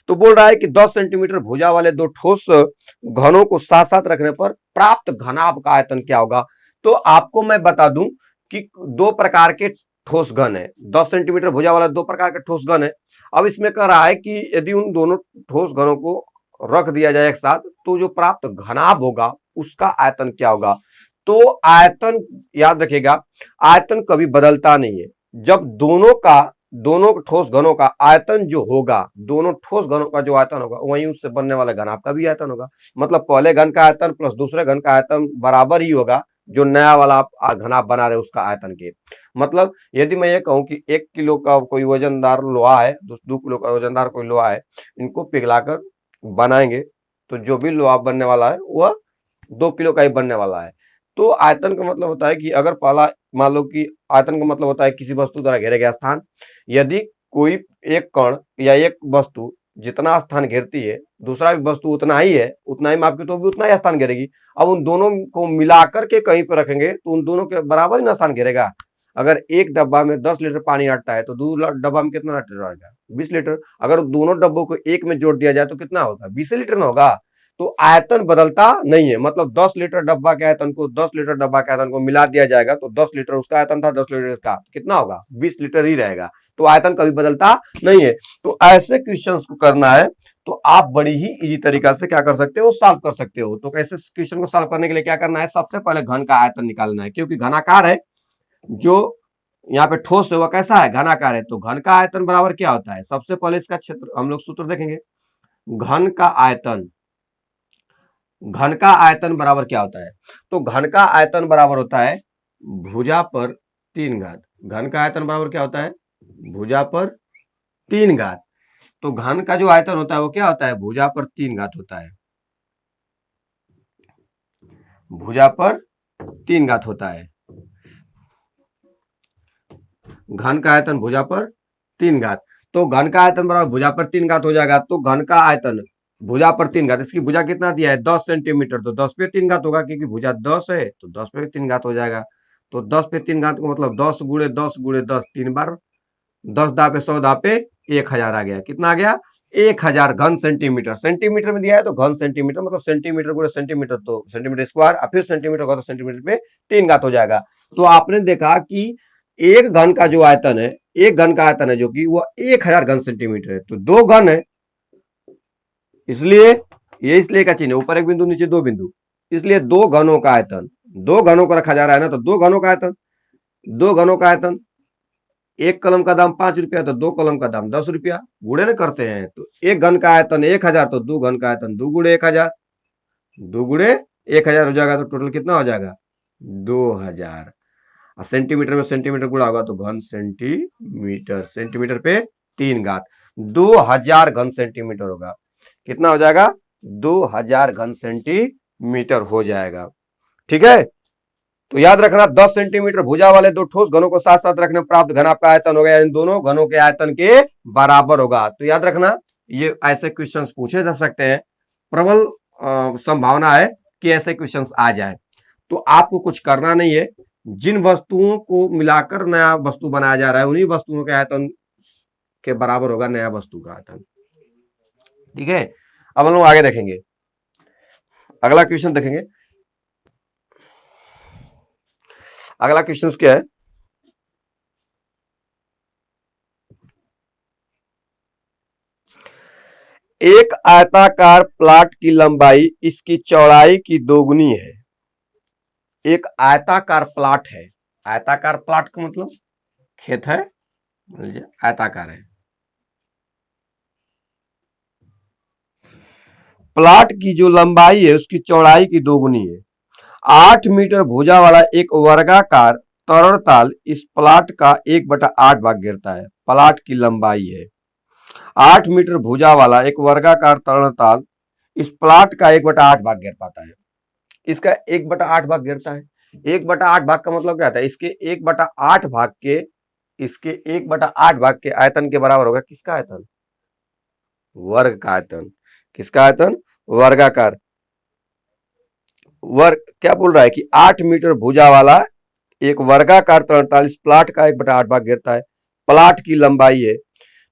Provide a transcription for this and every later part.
तो बोल रहा है कि 10 सेंटीमीटर भुजा वाले दो ठोस घनों को साथ साथ रखने पर प्राप्त घनाभ का आयतन क्या होगा। तो आपको मैं बता दूं कि दो प्रकार के ठोस घन है, 10 सेंटीमीटर भुजा वाला दो प्रकार के ठोस घन है। अब इसमें कह रहा है कि यदि उन दोनों ठोस घनों को रख दिया जाए एक साथ तो जो प्राप्त घनाभ होगा उसका आयतन क्या होगा। तो आयतन याद रखिएगा, आयतन कभी बदलता नहीं है। जब दोनों ठोस घनों का आयतन जो होगा, दोनों ठोस घनों का जो आयतन होगा वहीं उससे बनने वाले घनाभ का भी आयतन होगा। मतलब पहले घन का आयतन प्लस दूसरे घन का आयतन बराबर ही होगा जो नया वाला आप घनाभ बना रहे उसका आयतन के। मतलब यदि मैं ये कहूं कि 1 किलो का कोई वजनदार लोहा है, 2 किलो का वजनदार कोई लोहा है, इनको पिघलाकर बनाएंगे तो जो भी लोहा बनने वाला है वह 2 किलो का ही बनने वाला है। तो आयतन का मतलब होता है कि अगर पहला मान लो कि आयतन का मतलब होता है किसी वस्तु द्वारा घेरे गया स्थान। यदि कोई एक कण या एक वस्तु जितना स्थान घेरती है दूसरा भी वस्तु उतना ही है, उतना ही माप की, तो भी उतना ही स्थान घेरेगी। अब उन दोनों को मिलाकर के कहीं पर रखेंगे तो उन दोनों के बराबर ही ना स्थान घेरेगा। अगर एक डब्बा में 10 लीटर पानी अटता है तो दूसरा डब्बा में कितना लीटर आएगा, 20 लीटर। अगर दोनों डब्बों को एक में जोड़ दिया जाए तो कितना होगा, 20 लीटर ना होगा। तो आयतन बदलता नहीं है। मतलब 10 लीटर डब्बा के आयतन को 10 लीटर डब्बा के आयतन को मिला दिया जाएगा तो 10 लीटर उसका आयतन था, 10 लीटर इसका, कितना होगा, 20 लीटर ही रहेगा। तो आयतन कभी बदलता नहीं है। तो ऐसे क्वेश्चंस को करना है तो आप बड़ी ही इजी तरीका से क्या कर सकते हो, सॉल्व कर सकते हो। तो ऐसे क्वेश्चन को सॉल्व करने के लिए क्या करना है, सबसे पहले घन का आयतन निकालना है, क्योंकि घनाकार है जो यहाँ पे ठोस है वह कैसा है, घनाकार है। तो घन का आयतन बराबर क्या होता है, सबसे पहले इसका क्षेत्र हम लोग सूत्र देखेंगे। घन का आयतन, घन का आयतन बराबर क्या होता है, तो घन का आयतन बराबर होता है भुजा पर 3 घात। घन का आयतन बराबर क्या होता है, भुजा पर 3 घात। तो घन का जो आयतन होता है वो क्या होता है, भुजा पर 3 घात होता है। भुजा पर 3 घात होता है। घन का आयतन भुजा पर 3 घात। तो घन का आयतन बराबर भुजा पर 3 घात हो जाएगा। तो घन का आयतन भुजा पर 3 घात, इसकी भुजा कितना दिया है, 10 सेंटीमीटर, तो 10 पे 3 घात होगा, क्योंकि भुजा 10 है तो 10 पे 3 घात हो जाएगा। तो 10 पे 3 घात को मतलब 10 गुणे 10 गुणे 10, 3 बार 10 दा पे 100 दा पे 1000 आ गया। कितना आ गया, 1000 घन सेंटीमीटर। सेंटीमीटर में दिया है तो घन सेंटीमीटर, मतलब सेंटीमीटर गुणे सेंटीमीटर तो सेंटीमीटर स्क्वायर, और फिर सेंटीमीटर होगा तो सेंटीमीटर पे 3 घात हो जाएगा। तो आपने देखा कि एक घन का जो आयतन है, एक घन का आयतन है जो कि वह 1000 घन सेंटीमीटर है। तो 2 घन है, इसलिए ये इसलिए का चिन्ह, ऊपर एक बिंदु नीचे 2 बिंदु, इसलिए 2 घनों का आयतन, 2 घनों को रखा जा रहा है ना, तो 2 घनों का आयतन, 2 घनों का आयतन, एक कलम का दाम 5 रुपया तो 2 कलम का दाम 10 रुपया, गुणे न करते हैं। तो एक घन का आयतन 1000 तो 2 घन का आयतन 2 गुणे 1000, 2 गुणे 1000 हो जाएगा। तो टोटल कितना हो जाएगा, 2000। सेंटीमीटर में सेंटीमीटर गुणा होगा तो घन सेंटीमीटर, सेंटीमीटर पे 3 घात, 2000 घन सेंटीमीटर होगा। कितना हो जाएगा, 2000 घन सेंटीमीटर हो जाएगा। ठीक है, तो याद रखना 10 सेंटीमीटर भुजा वाले दो ठोस घनों को साथ साथ रखने प्राप्त घन आपका आयतन होगा, इन दोनों घनों के आयतन के बराबर होगा। तो याद रखना ये ऐसे क्वेश्चंस पूछे जा सकते हैं, प्रबल संभावना है कि ऐसे क्वेश्चंस आ जाए। तो आपको कुछ करना नहीं है, जिन वस्तुओं को मिलाकर नया वस्तु बनाया जा रहा है उन्हीं वस्तुओं के आयतन के बराबर होगा नया वस्तु का आयतन। ठीक है, अब हम लोग आगे देखेंगे, अगला क्वेश्चन देखेंगे। अगला क्वेश्चन क्या है, एक आयताकार प्लॉट की लंबाई इसकी चौड़ाई की दोगुनी है। एक आयताकार प्लॉट है, आयताकार प्लॉट का मतलब खेत है, आयताकार है। प्लॉट की जो लंबाई है उसकी चौड़ाई की दोगुनी है। 8 मीटर भुजा वाला एक वर्गाकार तरणताल इस प्लॉट का 1/8 भाग घेरता है। प्लॉट की लंबाई है 8 मीटर भुजा वाला एक वर्गाकार तरणताल इस प्लॉट का 1/8 भाग घेर पाता है। इसका 1/8 भाग घेरता है। 1/8 भाग का मतलब क्या होता है, इसके 1/8 भाग के, इसके 1/8 भाग के आयतन के बराबर होगा किसका आयतन, वर्ग का आयतन। किसका आयतन, वर्गाकार। वर्ग क्या बोल रहा है कि 8 मीटर भुजा वाला एक वर्गाकार तरणताल इस प्लॉट का 1/8 भाग घेरता है। प्लॉट की लंबाई है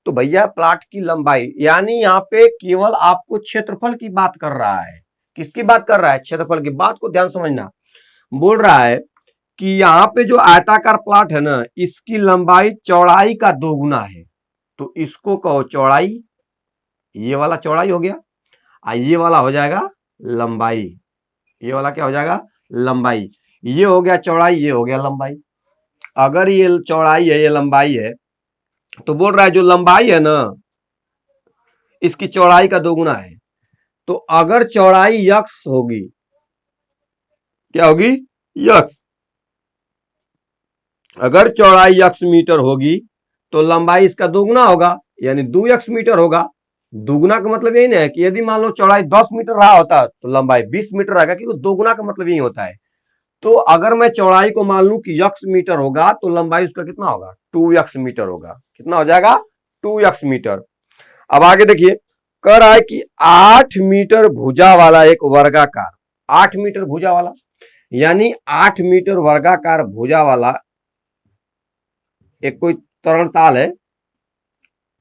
तो भैया प्लाट की लंबाई, यानी यहाँ पे केवल आपको क्षेत्रफल की बात कर रहा है। किसकी बात कर रहा है? क्षेत्रफल की। बात को ध्यान समझना। बोल रहा है कि यहाँ पे जो आयताकार प्लाट है ना, इसकी लंबाई चौड़ाई का दोगुना है। तो इसको कहो चौड़ाई, ये वाला चौड़ाई हो गया, ये वाला हो जाएगा लंबाई। ये वाला क्या हो जाएगा? लंबाई। ये हो गया चौड़ाई, ये हो गया लंबाई। अगर ये चौड़ाई है, ये लंबाई है, तो बोल रहा है जो लंबाई है ना, इसकी चौड़ाई का दोगुना है। तो अगर चौड़ाई यक्स होगी, क्या होगी? यक्स। अगर चौड़ाई यक्स मीटर होगी तो लंबाई इसका दोगुना होगा, यानी 2x मीटर होगा। दोगुना का मतलब यही ना है कि यदि मान लो चौड़ाई 10 मीटर रहा होता तो लंबाई 20 मीटर आएगा, क्योंकि दोगुना का मतलब यही होता है। तो अगर मैं चौड़ाई को मान लूं कि यक्स मीटर होगा तो लंबाई उसका कितना होगा? 2x मीटर होगा। कितना हो जाएगा? 2x metre. अब आगे देखिए, कह रहा है कि 8 मीटर भुजा वाला एक वर्गाकार, 8 मीटर भुजा वाला, यानी 8 मीटर वर्गाकार भुजा वाला एक कोई तरणताल है।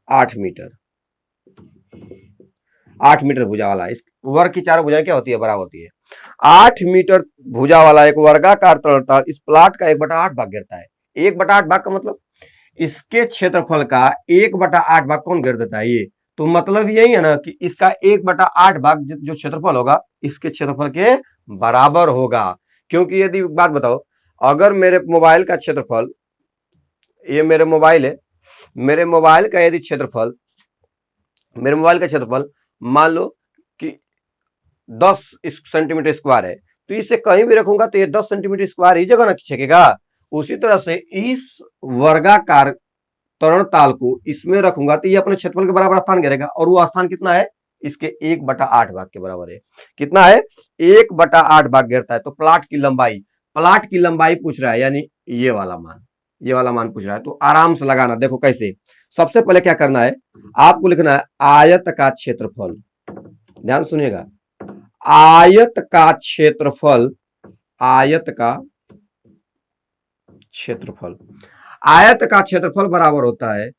8 मीटर, 8 मीटर भुजा वाला, इस वर्ग की चारों भुजाएं क्या होती है? बराबर होती है। 8 मीटर भुजा वाला एक वर्गाकार तरणताल इस प्लाट का 1/8 भाग घेरता है। 1/8 भाग का मतलब इसके क्षेत्रफल का 1/8 भाग कौन घेर देता है? ये। तो मतलब यही है ना कि इसका 1/8 भाग जो क्षेत्रफल होगा इसके क्षेत्रफल के बराबर होगा। क्योंकि यदि बात बताओ, अगर मेरे मोबाइल का क्षेत्रफल, ये मेरे मोबाइल है, मेरे मोबाइल का यदि क्षेत्रफल, मेरे मोबाइल का क्षेत्रफल मान लो कि 10 सेंटीमीटर स्क्वायर है, तो इसे कहीं भी रखूंगा तो ये 10 सेंटीमीटर स्क्वायर ही जगह ना छेकेगा। उसी तरह से इस वर्गाकार तरणताल को इसमें रखूंगा तो ये अपने क्षेत्रफल के बराबर स्थान घेरेगा, और वो स्थान कितना है? इसके 1/8 भाग के बराबर है। कितना है? 1/8 भाग घेरता है। तो प्लाट की लंबाई, प्लाट की लंबाई पूछ रहा है, यानी ये वाला मान, ये वाला मान पूछ रहा है। तो आराम से लगाना। देखो कैसे, सबसे पहले क्या करना है, आपको लिखना है आयत का क्षेत्रफल। ध्यान सुनिएगा, आयत का क्षेत्रफल, आयत का क्षेत्रफल, आयत का क्षेत्रफल बराबर होता है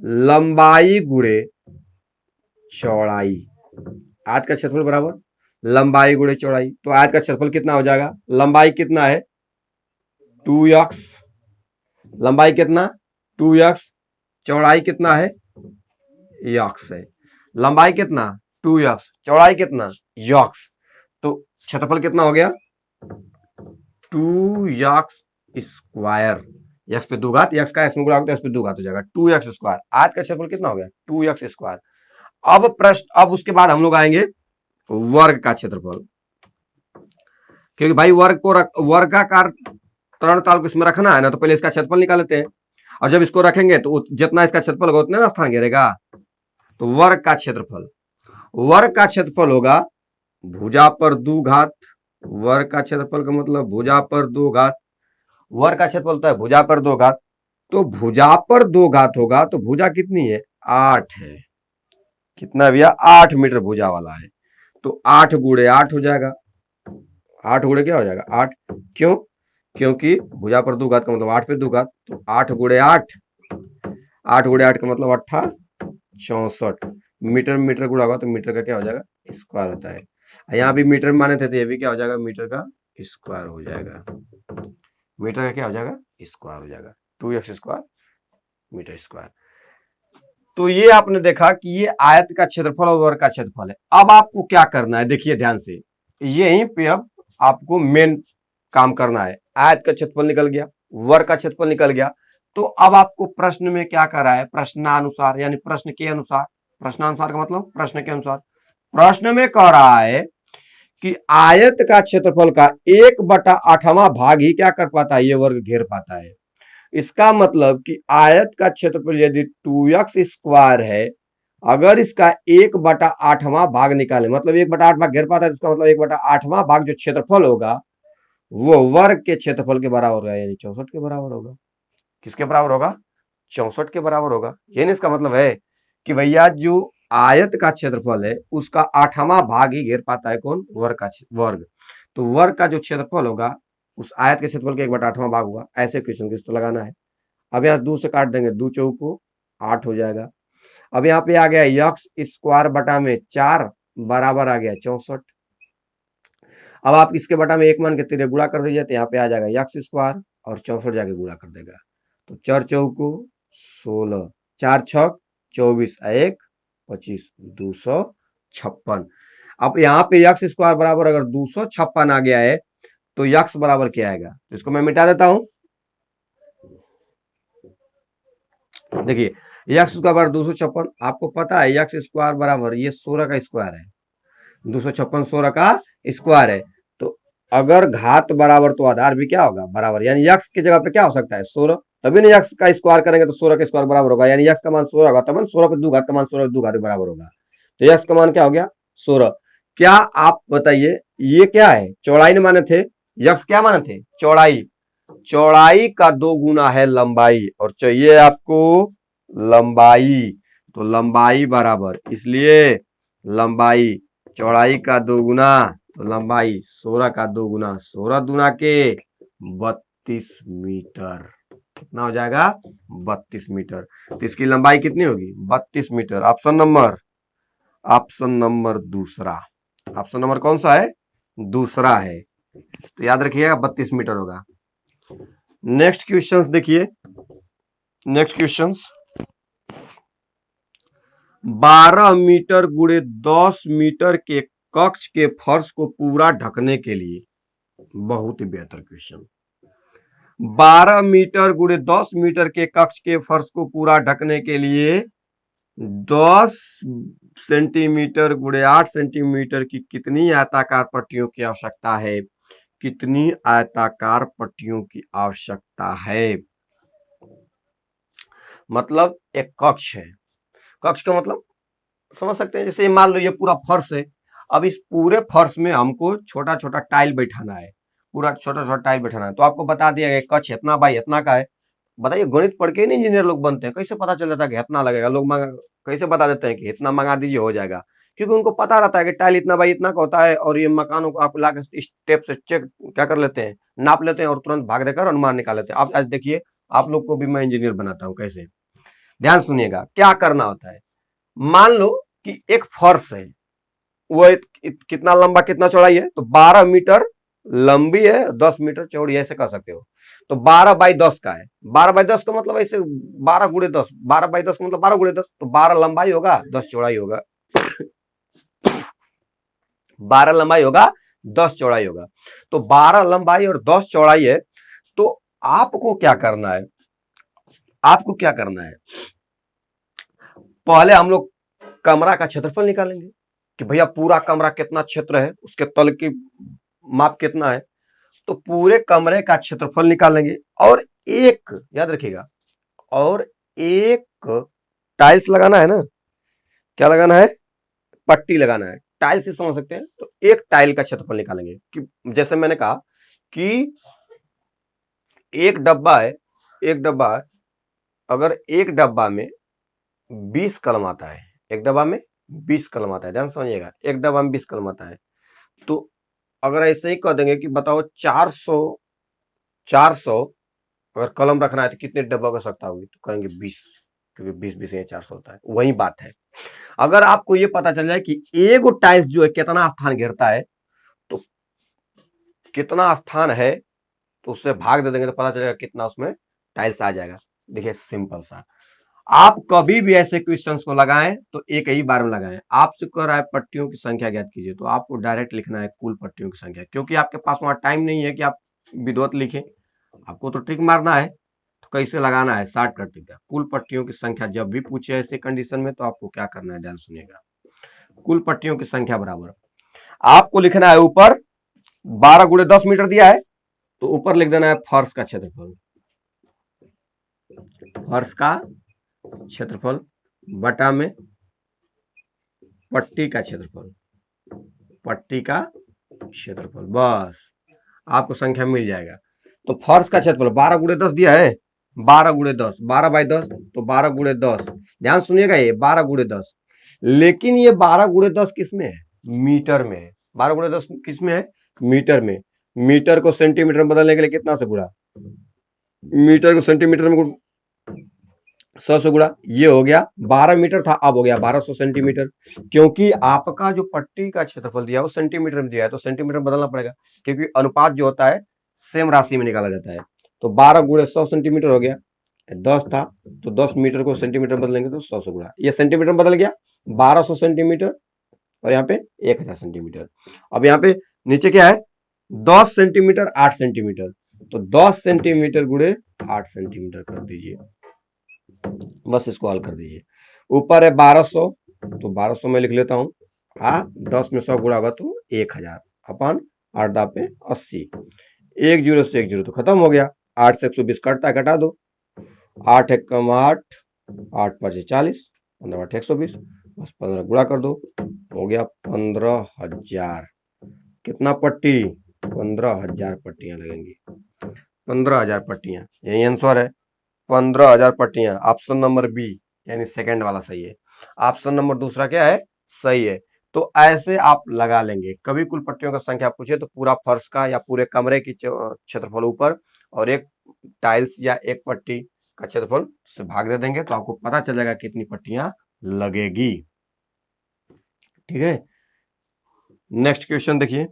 लंबाई गुणे चौड़ाई। आयत का क्षेत्रफल बराबर लंबाई गुणे चौड़ाई। तो आयत का क्षेत्रफल कितना हो जाएगा? लंबाई कितना है? 2x। लंबाई कितना? 2x। चौड़ाई कितना है? यक्स है। लंबाई कितना? 2x। चौड़ाई कितना? यक्स। तो क्षेत्रफल कितना हो गया? 2x square. एक्स पे दो घात, एक्स का एक्स में गुणा होगा तो एक्स पे दो घात हो जाएगा, 2x स्क्वायर। आज का क्षेत्रफल कितना हो गया? 2x square. अब प्रश्न, अब उसके बाद हम लोग आएंगे वर्ग का क्षेत्रफल, क्योंकि भाई वर्ग को वर्गाकार तरणताल को इसमें रखना है ना, तो पहले इसका क्षेत्रफल निकाल लेते हैं। और जब इसको रखेंगे तो जितना इसका क्षेत्रफल होगा उतना ना स्थान घेरेगा। तो वर्ग का क्षेत्रफल, वर्ग का क्षेत्रफल होगा भुजा पर दो घात। वर्ग का क्षेत्रफल का मतलब भुजा पर दो घात। वर्ग का क्षेत्रफल होता है भुजा पर दो घात। तो भुजा पर दो घात होगा तो भुजा कितनी है? 8 है। कितना भैया? 8 मीटर भुजा वाला है। तो 8 गुणे 8 हो जाएगा। 8 गुणे क्या हो जाएगा? 8। क्यों? क्योंकि भुजा पर दो घात का मतलब 8 पे दो घात। तो 8 गुणे 8, 8 गुणे 8 का मतलब 8 64। मीटर मीटर गुणा होगा तो मीटर का क्या हो जाएगा? स्क्वायर होता है। यहाँ भी मीटर माने थे तो ये भी क्या हो जाएगा? मीटर का स्क्वायर हो जाएगा। मीटर का क्या हो जाएगा? स्क्वायर हो जाएगा। 2x square metre square. तो ये आपने देखा कि ये आयत का क्षेत्रफल और वर्ग का क्षेत्रफल है। अब आपको क्या करना है, देखिए ध्यान से, यहीं पे अब आपको मेन काम करना है। आयत का क्षेत्रफल निकल गया, वर्ग का क्षेत्रफल निकल गया। तो अब आपको प्रश्न में क्या कर रहा है? प्रश्नानुसार, यानी प्रश्न के अनुसार। प्रश्नानुसार का मतलब प्रश्न के अनुसार। प्रश्न में कह रहा है कि आयत का क्षेत्रफल का 1/8वां भाग ही क्या कर पाता है? ये वर्ग घेर पाता है। इसका मतलब कि आयत का क्षेत्रफल यदि 2x स्क्वायर है, अगर इसका 1/8वां भाग निकाले, मतलब 1/8 भाग घेर पाता है, इसका मतलब 1/8वां भाग जो क्षेत्रफल होगा वो वर्ग के क्षेत्रफल के बराबर होगा, यानी 64 के बराबर होगा। किसके बराबर होगा? 64 के बराबर होगा। यानी इसका मतलब है कि भैया जो आयत का क्षेत्रफल है उसका 8वां भाग ही घेर पाता है कौन? वर्ग का वर्ग। तो वर्ग का जो क्षेत्रफल होगा उस आयत के क्षेत्रफल का 1/8वां भाग होगा। ऐसे क्वेश्चन को इस तो लगाना है। अब यहाँ 2 से काट देंगे, 2 चौको 8 हो जाएगा। अब यहाँ पे आ गया यक्स स्क्वायर बटा में 4 बराबर आ गया 64। अब आप इसके बटा में 1 मान के तेरे गुणा कर दीजिए तो यहाँ पे आ जाएगा यक्स स्क्वायर और 64 जाके गुणा कर देगा। तो 4 चौको 16, 4 छक 24, 1 25, 256। अब यहाँ पे यक्स स्क्वायर बराबर अगर 256 आ गया है तो यक्स बराबर क्या आएगा, तो इसको मैं मिटा देता हूं। देखिए यक्स स्क्वायर बराबर 256, आपको पता है यक्स स्क्वायर बराबर ये 16 का स्क्वायर है, 256 16 का स्क्वायर है। तो अगर घात बराबर तो आधार भी क्या होगा बराबर, यानी यक्स की जगह पे क्या हो सकता है 16, तभी ना यक्स का स्क्वायर करेंगे तो 16 का स्क्वायर बराबर होगा, यानी यक्स का मान 16 होगा, तब 16 पे 2 घात का मान 16 पे 2 घात बराबर होगा। तो यक्स का मान क्या हो गया 16। क्या आप बताइए ये क्या है, चौड़ाई ने माने थे, यक्स क्या माने थे चौड़ाई, चौड़ाई का 2 गुना है लंबाई और चाहिए आपको लंबाई, तो लंबाई बराबर, इसलिए लंबाई चौड़ाई का 2 गुना तो लंबाई 16 का 2 गुना 16 दूना के 32 मीटर, कितना हो जाएगा 32 मीटर। तो इसकी लंबाई कितनी होगी 32 मीटर। ऑप्शन नंबर दूसरा, ऑप्शन नंबर कौन सा है दूसरा है, तो याद रखिएगा 32 मीटर होगा। नेक्स्ट क्वेश्चंस देखिए, नेक्स्ट क्वेश्चंस 12 मीटर गुणे 10 मीटर के कक्ष के फर्श को पूरा ढकने के लिए, बहुत ही बेहतर क्वेश्चन, 12 मीटर गुणे 10 मीटर के कक्ष के फर्श को पूरा ढकने के लिए 10 सेंटीमीटर गुणे 8 सेंटीमीटर की कितनी आयताकार पट्टियों की आवश्यकता है, कितनी आयताकार पट्टियों की आवश्यकता है। मतलब एक कक्ष है, कक्ष का मतलब समझ सकते हैं, जैसे मान लो ये पूरा फर्श है, अब इस पूरे फर्श में हमको छोटा छोटा टाइल बैठाना है, पूरा छोटा छोटा टाइल बैठाना है, तो आपको बता दिया गया कक्ष इतना बाई इतना का है। बताइए गणित पढ़ के नहीं इंजीनियर लोग बनते हैं, कैसे पता चल जाता है कि इतना लगेगा, लोग कैसे बता देते हैं कि इतना मंगा दीजिए हो जाएगा, क्योंकि उनको पता रहता है कि टाइल इतना बाई इतना का होता है और ये मकानों को आप ला के स्टेप से चेक क्या कर लेते हैं, नाप लेते हैं और तुरंत भाग देकर अनुमान निकाल लेते हैं। आप आज देखिए आप लोग को भी मैं इंजीनियर बनाता हूँ कैसे, ध्यान सुनिएगा क्या करना होता है। मान लो कि एक फर्श है, वो कितना लंबा कितना चौड़ाई है, तो 12 मीटर लंबी है 10 मीटर चौड़ी, ऐसे कह सकते हो। तो 12 बाई 10 का है, 12 बाई 10 का मतलब ऐसे 12 गुणे 10, 12 बाई 10 का मतलब 12 गुणे 10, तो 12 लंबाई होगा 10 चौड़ाई होगा, 12 लंबाई होगा 10 चौड़ाई होगा। तो 12 लंबाई और 10 चौड़ाई है, तो आपको क्या करना है, आपको क्या करना है, पहले हम लोग कमरा का क्षेत्रफल निकालेंगे कि भैया पूरा कमरा कितना क्षेत्र है, उसके तल की माप कितना है, तो पूरे कमरे का क्षेत्रफल निकालेंगे और एक याद रखिएगा, और एक टाइल्स लगाना है ना, क्या लगाना है पट्टी लगाना है, टाइल्स से समझ सकते हैं, तो एक टाइल का क्षेत्रफल निकालेंगे कि जैसे मैंने कहा कि एक डब्बा है, एक डब्बा है, अगर एक डब्बा में 20 कलम आता है, एक डब्बा में 20 कलम आता है, ध्यान समझिएगा एक डब्बा में 20 कलम आता है, तो अगर ऐसे ही कह देंगे कि बताओ 400 अगर कलम रखना है तो कितने डब्बा की सकता होगी, तो कहेंगे 20, क्योंकि 20 या 400 होता है, वही बात है। अगर आपको ये पता चल जाए कि एगो टाइल्स जो है कितना स्थान घेरता है, तो कितना स्थान है तो उससे भाग दे देंगे तो पता चलेगा कितना उसमें टाइल्स आ जाएगा। देखिए सिंपल सा, आप कभी भी ऐसे क्वेश्चंस को लगाएं तो एक ही बार में लगाएं। आपसे कह रहा है पट्टियों की संख्या ज्ञात कीजिए, तो आपको डायरेक्ट लिखना है कुल पट्टियों की संख्या, क्योंकि आपके पास वहां टाइम नहीं है कि आप विधिवत लिखें, आपको तो ट्रिक मारना है, तो कैसे लगाना है शॉर्टकट तरीका। कुल पट्टियों की संख्या जब भी पूछे ऐसे कंडीशन में तो आपको क्या करना है, ध्यान सुनिएगा, कुल पट्टियों की संख्या बराबर आपको लिखना है ऊपर 12 गुणे 10 मीटर दिया है, तो ऊपर लिख देना है फर्श का क्षेत्रफल, फर्श का क्षेत्रफल बटा में पट्टी का क्षेत्रफल, पट्टी का क्षेत्रफल, बस आपको संख्या मिल जाएगा। तो फर्श का क्षेत्रफल 12 गुणे 10 दिया है, 12 गुणे 10, 12 बाई 10, तो 12 गुणे 10, ध्यान सुनिएगा ये 12 गुणे 10, लेकिन ये 12 गुणे 10 किस में है, मीटर में है। 12 गुणे 10 किस में है, मीटर में। मीटर को सेंटीमीटर में बदलने के लिए कितना से गुणा, मीटर को सेंटीमीटर में 100 से गुणा, ये हो गया 12 मीटर था, अब हो गया 1200 सेंटीमीटर, क्योंकि आपका जो पट्टी का क्षेत्रफल दिया है वो सेंटीमीटर में दिया है, तो सेंटीमीटर बदलना पड़ेगा, क्योंकि अनुपात जो होता है सेम राशि में निकाला जाता है। तो 12 गुणे 100 सेंटीमीटर हो गया, 10 था तो 10 मीटर को सेंटीमीटर बदलेंगे तो 100 से गुणा, ये सेंटीमीटर बदल गया 1200 सेंटीमीटर, और यहाँ पे 1000 सेंटीमीटर। अब यहाँ पे नीचे क्या है, 10 सेंटीमीटर 8 सेंटीमीटर, तो 10 सेंटीमीटर गुणे 8 सेंटीमीटर कर दीजिए, बस इसको हल कर दीजिए। ऊपर है 1200, तो 1200 में लिख लेता हूँ, हाँ 10 में 100 गुणा होगा तो 1000 अपन 8 दापे 80, 1 जीरो से 1 जीरो तो खत्म हो गया, 8 से 120 कटता है, घटा दो, 8 एक कम 8, 8 5 40, 15 8 120, बस 15 गुणा कर दो, हो गया 15,000। कितना पट्टी, 15,000 पट्टियां लगेंगी, 15,000 पट्टियां, यही आंसर है, 15,000 पट्टियां, ऑप्शन नंबर बी यानी सेकंड वाला सही है। ऑप्शन नंबर दूसरा क्या है, सही है। तो ऐसे आप लगा लेंगे, कभी कुल पट्टियों का संख्या पूछे तो पूरा फर्श का या पूरे कमरे की क्षेत्रफल ऊपर, और एक टाइल्स या एक पट्टी का क्षेत्रफल से भाग दे देंगे तो आपको पता चल जाएगा कितनी पट्टियां लगेगी। ठीक है, नेक्स्ट क्वेश्चन देखिए,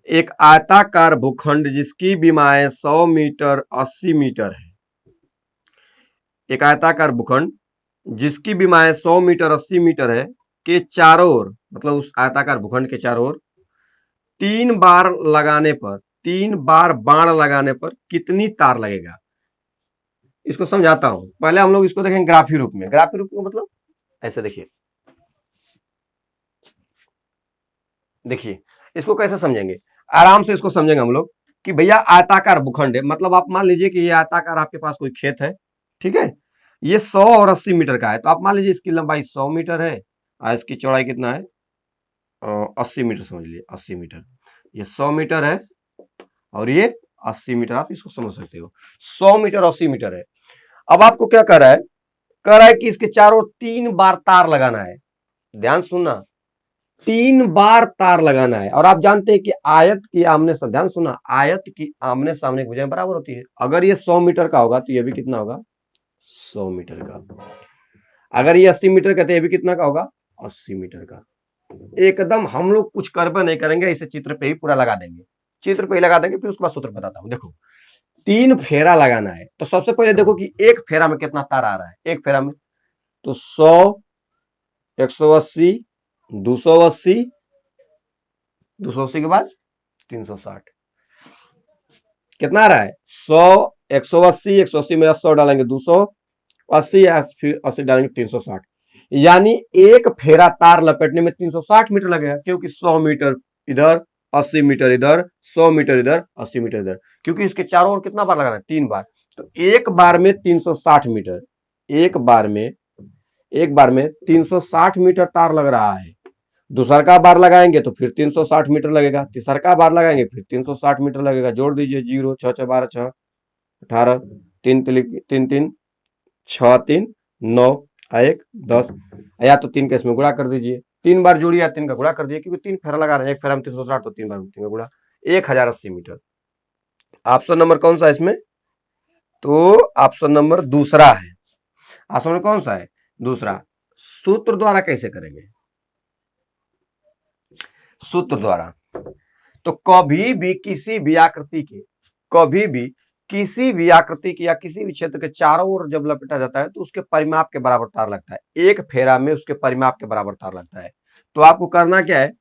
एक आयताकार भूखंड जिसकी विमाएं 100 मीटर 80 मीटर है, एक आयताकार भूखंड जिसकी विमाएं 100 मीटर 80 मीटर है के चारों ओर, मतलब उस आयताकार भूखंड के चारों ओर 3 बार बाण लगाने पर कितनी तार लगेगा। इसको समझाता हूं, पहले हम लोग इसको देखेंगे ग्राफी रूप में, ग्राफी रूप में मतलब ऐसे देखिए, देखिए इसको कैसे समझेंगे, आराम से इसको समझेंगे हम लोग कि भैया आयताकार भूखंड है, मतलब आप मान लीजिए कि ये आयताकार आपके पास कोई खेत है, ठीक है, ये 100 और 80 मीटर का है, तो आप मान लीजिए इसकी लंबाई 100 मीटर है और इसकी चौड़ाई कितना है, 80 मीटर समझ लीजिए, 80 मीटर, ये 100 मीटर है और ये 80 मीटर, आप इसको समझ सकते हो, 100 मीटर 80 मीटर है। अब आपको क्या कर रहा है, कह रहा है कि इसके चारों 3 बार तार लगाना है, ध्यान सुनना, 3 बार तार लगाना है, और आप जानते हैं कि आयत की आमने सामने, ध्यान सुना, आयत की आमने सामने की भुजाएं बराबर होती है, अगर ये 100 मीटर का होगा तो ये भी कितना होगा, 100 मीटर का, अगर ये 80 मीटर का तो ये भी कितना का होगा, 80 मीटर का। एकदम हम लोग कुछ कर्म नहीं करेंगे, इसे चित्र पे ही पूरा लगा देंगे, चित्र पे ही लगा देंगे, फिर उसके बाद सूत्र बताता हूं। देखो 3 फेरा लगाना है, तो सबसे पहले देखो कि एक फेरा में कितना तार आ रहा है, एक फेरा में तो 100, 180, 280, 280 के बाद 360, कितना आ रहा है, 100, 180, 180 में 100 डालेंगे 280, फिर 80 डालेंगे 360, यानी एक फेरा तार लपेटने में 360 मीटर लगेगा, क्योंकि 100 मीटर इधर, 80 मीटर इधर, 100 मीटर इधर, 80 मीटर इधर, क्योंकि इसके चारों ओर कितना बार लगाना है, 3 बार, तो एक बार में 360 मीटर, एक बार में, एक बार में 360 मीटर तार लग रहा है। दूसरका बार लगाएंगे तो फिर 360 मीटर लगेगा, तीसरका बार लगाएंगे फिर 360 मीटर लगेगा, जोड़ दीजिए, 0 6 6 12 6 18, 3 3 3 6 3 9 1 10, या तो 3 का इसमें गुणा कर दीजिए, 3 बार जोड़िए या 3 का गुणा कर दीजिए, क्योंकि 3 फेरा लगा रहे हैं, एक फेरा में 360, तो 3 बार 3 का गुणा, 1080 मीटर। ऑप्शन नंबर कौन सा है इसमें, तो ऑप्शन नंबर दूसरा है, ऑप्शन नंबर कौन सा है, दूसरा। सूत्र द्वारा कैसे करेंगे, सूत्र द्वारा, तो कभी भी किसी भी आकृति के, कभी भी किसी भी आकृति की या किसी भी क्षेत्र के चारों ओर जब लपेटा जाता है तो उसके परिमाप के बराबर तार लगता है, एक फेरा में उसके परिमाप के बराबर तार लगता है। तो आपको करना क्या है,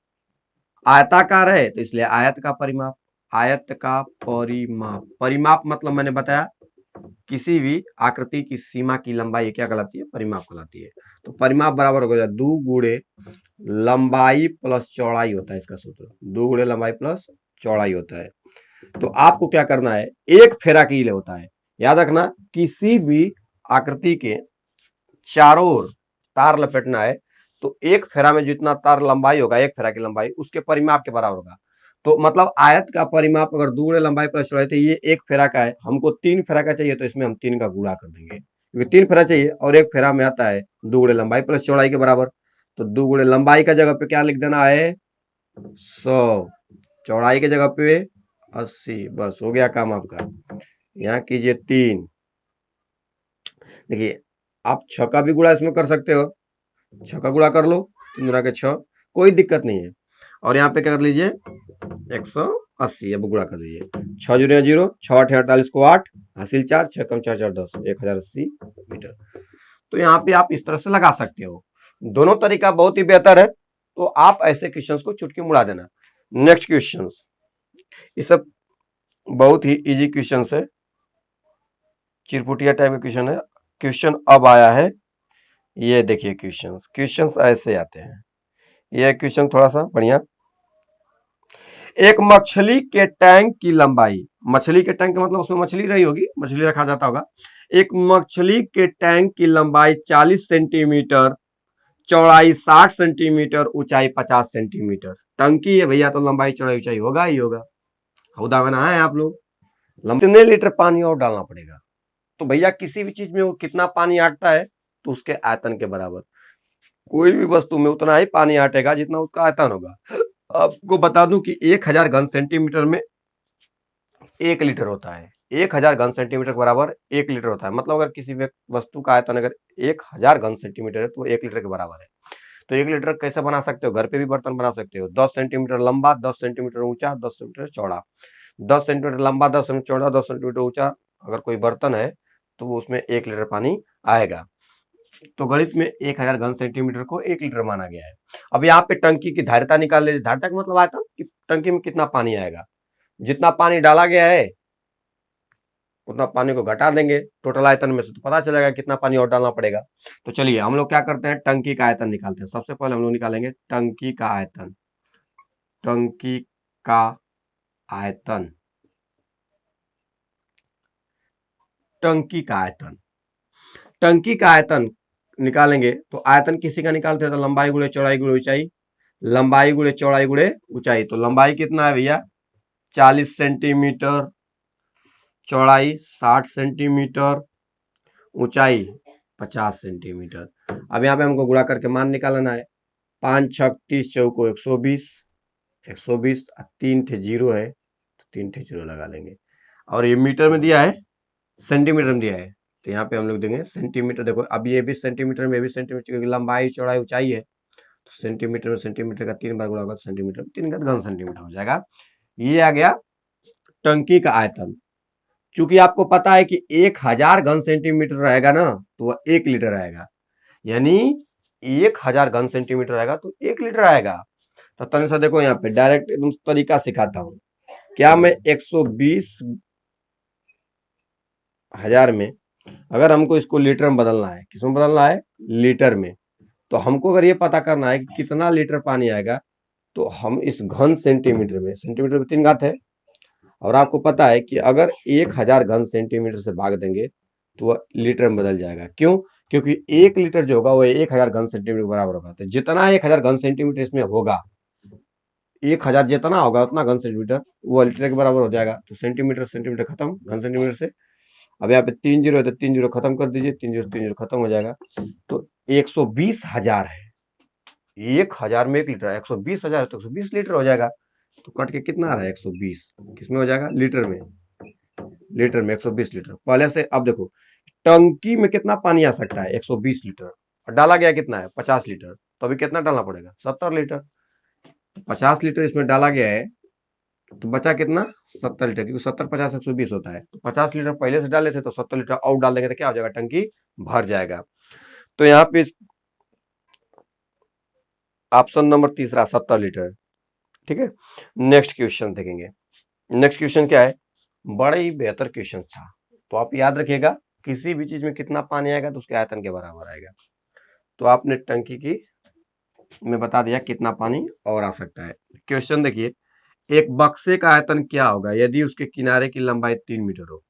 आयताकार है तो इसलिए आयत का परिमाप, आयत का परिमाप, परिमाप मतलब मैंने बताया किसी भी आकृति की सीमा की लंबाई क्या कहलाती है, परिमाप कहलाती है। तो परिमाप बराबर हो जाए 2 गुणे लंबाई प्लस चौड़ाई होता है इसका सूत्र, 2 गुणे लंबाई प्लस चौड़ाई होता है। तो आपको क्या करना है, एक फेरा के लिए होता है, याद रखना, किसी भी आकृति के चारों ओर तार लपेटना है तो एक फेरा में जितना तार लंबाई होगा, एक फेरा की लंबाई उसके परिमाप के बराबर होगा। तो मतलब आयत का परिमाप अगर 2 गुणे लंबाई प्लस चौड़ाई, तो ये एक फेरा का है, हमको 3 फेरा का चाहिए तो इसमें हम 3 का गुणा कर देंगे, क्योंकि 3 फेरा चाहिए और एक फेरा में आता है 2 गुणे लंबाई प्लस चौड़ाई के बराबर। तो 2 गुणे लंबाई का जगह पे क्या लिख देना है, 100, चौड़ाई के जगह पे 80, बस हो गया काम आपका। यहाँ कीजिए 3, देखिए आप 6 का भी गुणा इसमें कर सकते हो, 6 का गुणा कर लो, 3 गुणा के 6, कोई दिक्कत नहीं है। और यहाँ पे क्या कर लीजिए 180, अब गुणा कर दीजिए, 6 जीरो 0, 6 8 48 को 8, हासिल 4, 6 कम 4 4 10, 1080 मीटर। तो यहाँ पे आप इस तरह से लगा सकते हो, दोनों तरीका बहुत ही बेहतर है। तो आप ऐसे क्वेश्चंस को चुटकी मुड़ा देना। नेक्स्ट क्वेश्चंस, ये सब बहुत ही इजी क्वेश्चंस है, चिरपुटिया टाइप का क्वेश्चन है। क्वेश्चन अब आया है, ये देखिए क्वेश्चंस, क्वेश्चंस ऐसे आते हैं। ये क्वेश्चन थोड़ा सा बढ़िया, एक मछली के टैंक की लंबाई, मछली के टैंक का मतलब उसमें मछली रही होगी, मछली रखा जाता होगा। एक मछली के टैंक की लंबाई 40 सेंटीमीटर, चौड़ाई 60 सेंटीमीटर, ऊंचाई 50 सेंटीमीटर। टंकी है भैया, तो लंबाई चौड़ाई ऊंचाई होगा ही होगा, हौदा बना है आप लोग। कितने लीटर पानी और डालना पड़ेगा? तो भैया किसी भी चीज में वो कितना पानी आटता है, तो उसके आयतन के बराबर। कोई भी वस्तु में उतना ही पानी आटेगा जितना उसका आयतन होगा। आपको बता दूं कि 1000 घन सेंटीमीटर में 1 लीटर होता है। 1000 घन सेंटीमीटर के बराबर 1 लीटर होता है। मतलब अगर किसी वस्तु का आयतन अगर 1000 घन सेंटीमीटर है, तो 1 लीटर के बराबर है। तो 1 लीटर कैसे बना सकते हो? घर पे भी बर्तन बना सकते हो। 10 सेंटीमीटर लंबा, 10 सेंटीमीटर ऊंचा, 10 सेंटीमीटर चौड़ा। 10 सेंटीमीटर लंबा, 10 सेंटीमीटर चौड़ा, 10 सेंटीमीटर ऊंचा अगर कोई बर्तन है, तो वो उसमें 1 लीटर पानी आएगा। तो गणित में 1000 घन सेंटीमीटर को 1 लीटर माना गया है। अब यहाँ पे टंकी की धारिता निकाल लीजिए। धारिता का मतलब आयतन कि टंकी में कितना पानी आएगा। जितना पानी डाला गया है उतना पानी को घटा देंगे टोटल आयतन में से, तो पता चलेगा कितना पानी और डालना पड़ेगा। तो चलिए हम लोग क्या करते हैं, टंकी का आयतन निकालते हैं। सबसे पहले हम लोग निकालेंगे टंकी का आयतन। टंकी का आयतन, टंकी का आयतन, टंकी का आयतन निकालेंगे। तो आयतन किसी का निकालते हैं तो लंबाई गुणे चौड़ाई गुणे ऊंचाई, लंबाई गुणे चौड़ाई गुणे ऊंचाई। तो लंबाई कितना है भैया 40 सेंटीमीटर, चौड़ाई 60 सेंटीमीटर, ऊंचाई 50 सेंटीमीटर। अब यहाँ पे हमको गुणा करके मान निकालना है। 5 छक 30 चौको 120, 120 3 थे जीरो है, तो 3 थे जीरो लगा लेंगे। और ये मीटर में दिया है, सेंटीमीटर में दिया है, तो यहाँ पे हम लोग देंगे सेंटीमीटर। देखो अब ये भी सेंटीमीटर में भी सेंटीमीटर, क्योंकि लंबाई चौड़ाई ऊंचाई है, तो सेंटीमीटर में सेंटीमीटर का 3 बार गुणा होगा, सेंटीमीटर 3 का घन सेंटीमीटर हो जाएगा। ये आ गया टंकी का आयतन। चूंकि आपको पता है कि 1000 घन सेंटीमीटर रहेगा ना, तो वह 1 लीटर आएगा। यानी 1000 घन सेंटीमीटर आएगा तो 1 लीटर आएगा। तो तनिक सा देखो यहाँ पे डायरेक्ट तरीका सिखाता हूँ। क्या मैं 120,000 में, अगर हमको इसको लीटर में बदलना है, किसमें बदलना है? लीटर में। तो हमको अगर ये पता करना है कि कितना लीटर पानी आएगा, तो हम इस घन सेंटीमीटर में, सेंटीमीटर में 3 घात है, और आपको पता है कि अगर 1000 घन सेंटीमीटर से भाग देंगे तो वह लीटर में बदल जाएगा। क्यों? क्योंकि 1 लीटर जो होगा वो 1000 घन सेंटीमीटर के बराबर होगा। तो जितना 1000 घन सेंटीमीटर इसमें होगा, 1000 जितना होगा उतना घन सेंटीमीटर वो लीटर के बराबर हो जाएगा। तो सेंटीमीटर सेंटीमीटर खत्म घन सेंटीमीटर से। अब यहाँ पे 3 जीरो है तो 3 जीरो खत्म कर दीजिए, 3 जीरो खत्म हो जाएगा। तो 120,000 है, 1000 में 1 लीटर है, 120,000 तो 120 लीटर हो जाएगा। तो कट के कितना आ रहा है 120, किसमें हो जाएगा? लीटर में। लीटर में 120 लीटर पहले से। अब देखो टंकी में कितना पानी आ सकता है 120 लीटर, और डाला गया कितना है 50 लीटर, तो अभी कितना डालना पड़ेगा 70 लीटर। 50 लीटर इसमें डाला गया है, तो बचा कितना 70 लीटर, क्योंकि 70 50 120 होता है। तो 50 लीटर पहले से डाले थे, तो 70 लीटर और डाल देंगे तो क्या हो जाएगा, टंकी भर जाएगा। तो यहाँ पे ऑप्शन नंबर तीसरा 70 लीटर। ठीक है, नेक्स्ट क्वेश्चन देखेंगे। नेक्स्ट क्वेश्चन क्या है, बड़ा ही बेहतर क्वेश्चन था। तो आप याद रखिएगा, किसी भी चीज में कितना पानी आएगा तो उसके आयतन के बराबर आएगा। तो आपने टंकी की में बता दिया कितना पानी और आ सकता है। क्वेश्चन देखिए, एक बक्से का आयतन क्या होगा यदि उसके किनारे की लंबाई 3 मीटर हो?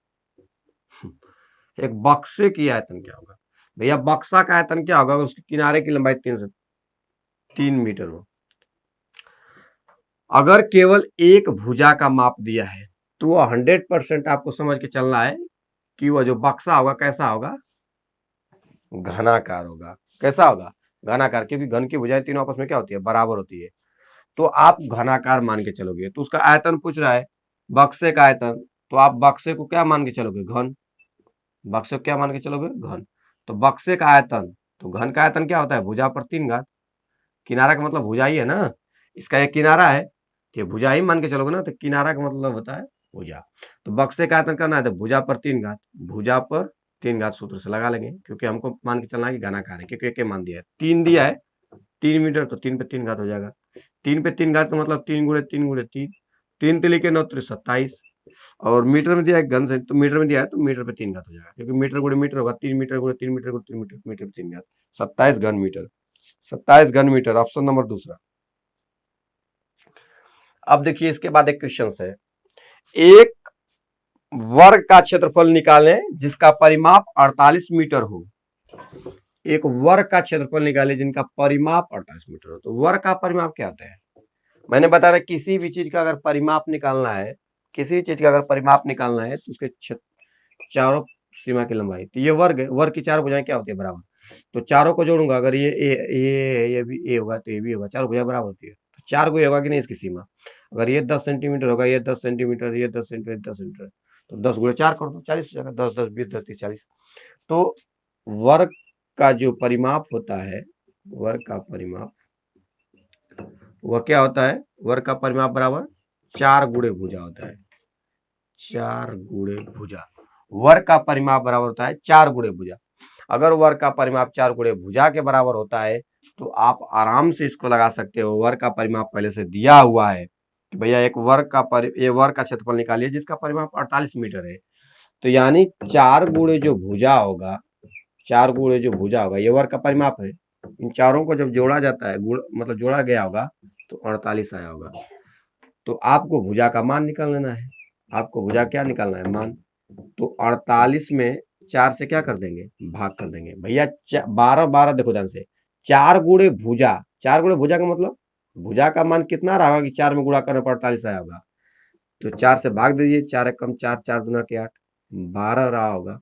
एक बक्से की आयतन क्या होगा भैया? बक्सा का आयतन क्या होगा अगर उसके किनारे की लंबाई 3 मीटर हो? अगर केवल एक भुजा का माप दिया है, तो वो 100% आपको समझ के चलना है कि वह जो बक्सा होगा कैसा होगा, घनाकार होगा। कैसा होगा? घनाकार, क्योंकि घन की भुजाएं तीनों आपस में क्या होती है, बराबर होती है। तो आप घनाकार मान के चलोगे। तो उसका आयतन पूछ रहा है, बक्से का आयतन, तो आप बक्से को क्या मान के चलोगे, घन। बक्से को क्या मान के चलोगे, घन। तो बक्से का आयतन, तो घन का आयतन क्या होता है, भुजा पर 3 घात। किनारा का मतलब भुजा ही है ना, इसका एक किनारा है, तो भुजा ही मान के चलोगे ना, तो किनारा का मतलब होता है भुजा। तो बक्से का आयतन करना है तो भुजा पर 3 घात, भुजा पर 3 घात सूत्र से लगा लेंगे, क्योंकि हमको मान के चलना है कि घनाकार है, क्योंकि एक मान दिया है, 3 दिया है, 3 मीटर, तो 3 पे 3 घात हो जाएगा। 3 पे 3 घात का मतलब 3 गुणे 3 गुणे 3, 3 तिली के 9 27, और मीटर में दिया है घन से, तो मीटर में दिया है तो मीटर पे 3 घात हो जाएगा, क्योंकि मीटर गुणे मीटर होगा, 3 मीटर गुणे 3 मीटर गुणे 3 मीटर, मीटर पे 3 घात, 27 घन मीटर। 27 घन मीटर, ऑप्शन नंबर दूसरा। अब देखिए इसके बाद एक क्वेश्चन है, एक वर्ग का क्षेत्रफल निकालें जिसका परिमाप 48 मीटर हो। एक वर्ग का क्षेत्रफल निकालें जिनका परिमाप 48 मीटर हो। तो वर्ग का परिमाप क्या होता है, मैंने बताया किसी भी चीज का अगर परिमाप निकालना है, किसी भी चीज का अगर परिमाप निकालना है तो उसके चारों सीमा की लंबाई, तो ये वर्ग है, वर्ग की चार भुजाएं क्या होती है, बराबर। तो चारों को जोड़ूंगा, अगर ये भी ए होगा तो ये भी होगा, चारों भुजाएं बराबर होती है, तो 4 को होगा कि नहीं इसकी सीमा। अगर ये 10 सेंटीमीटर होगा, ये 10 सेंटीमीटर, ये 10 सेंटीमीटर, 10 सेंटीमीटर, तो 10 गुणे 4 कर दो, 40 हो जाएगा, 10 10 20 10 30 40। तो वर्ग का जो परिमाप होता है, वर्ग का परिमाप वह क्या होता है, वर्ग का परिमाप बराबर 4 गुणे भुजा होता है, 4 गुणे भुजा। वर्ग का परिमाप बराबर होता है 4 गुणे भुजा। अगर वर्ग का परिमाप 4 गुणे भुजा के बराबर होता है तो आप आराम से इसको लगा सकते हो, वर्ग का परिमाप पहले से दिया हुआ है कि भैया एक वर्ग का ये वर्ग का क्षेत्रफल निकालिए जिसका परिमाप 48 मीटर है। तो यानी 4 गुणे जो भुजा होगा, 4 गुणे जो भुजा होगा, ये वर्ग का परिमाप है। इन चारों को जब जोड़ा जाता है, गुण मतलब जोड़ा गया होगा, तो 48 आया होगा। तो आपको भुजा का मान निकाल लेना है, आपको भुजा क्या निकालना है, मान। तो 48 में 4 से क्या कर देंगे, भाग कर देंगे भैया, 12 12 देखो ध्यान से, 4 गुणे भुजा, 4 गुणे भुजा का मतलब भुजा का मान कितना रहा होगा कि 4 में गुणा करने पर 48 आया होगा। तो 4 से भाग दीजिए, 4 एक कम 4, 4 दूना के 8, 12 रहा होगा।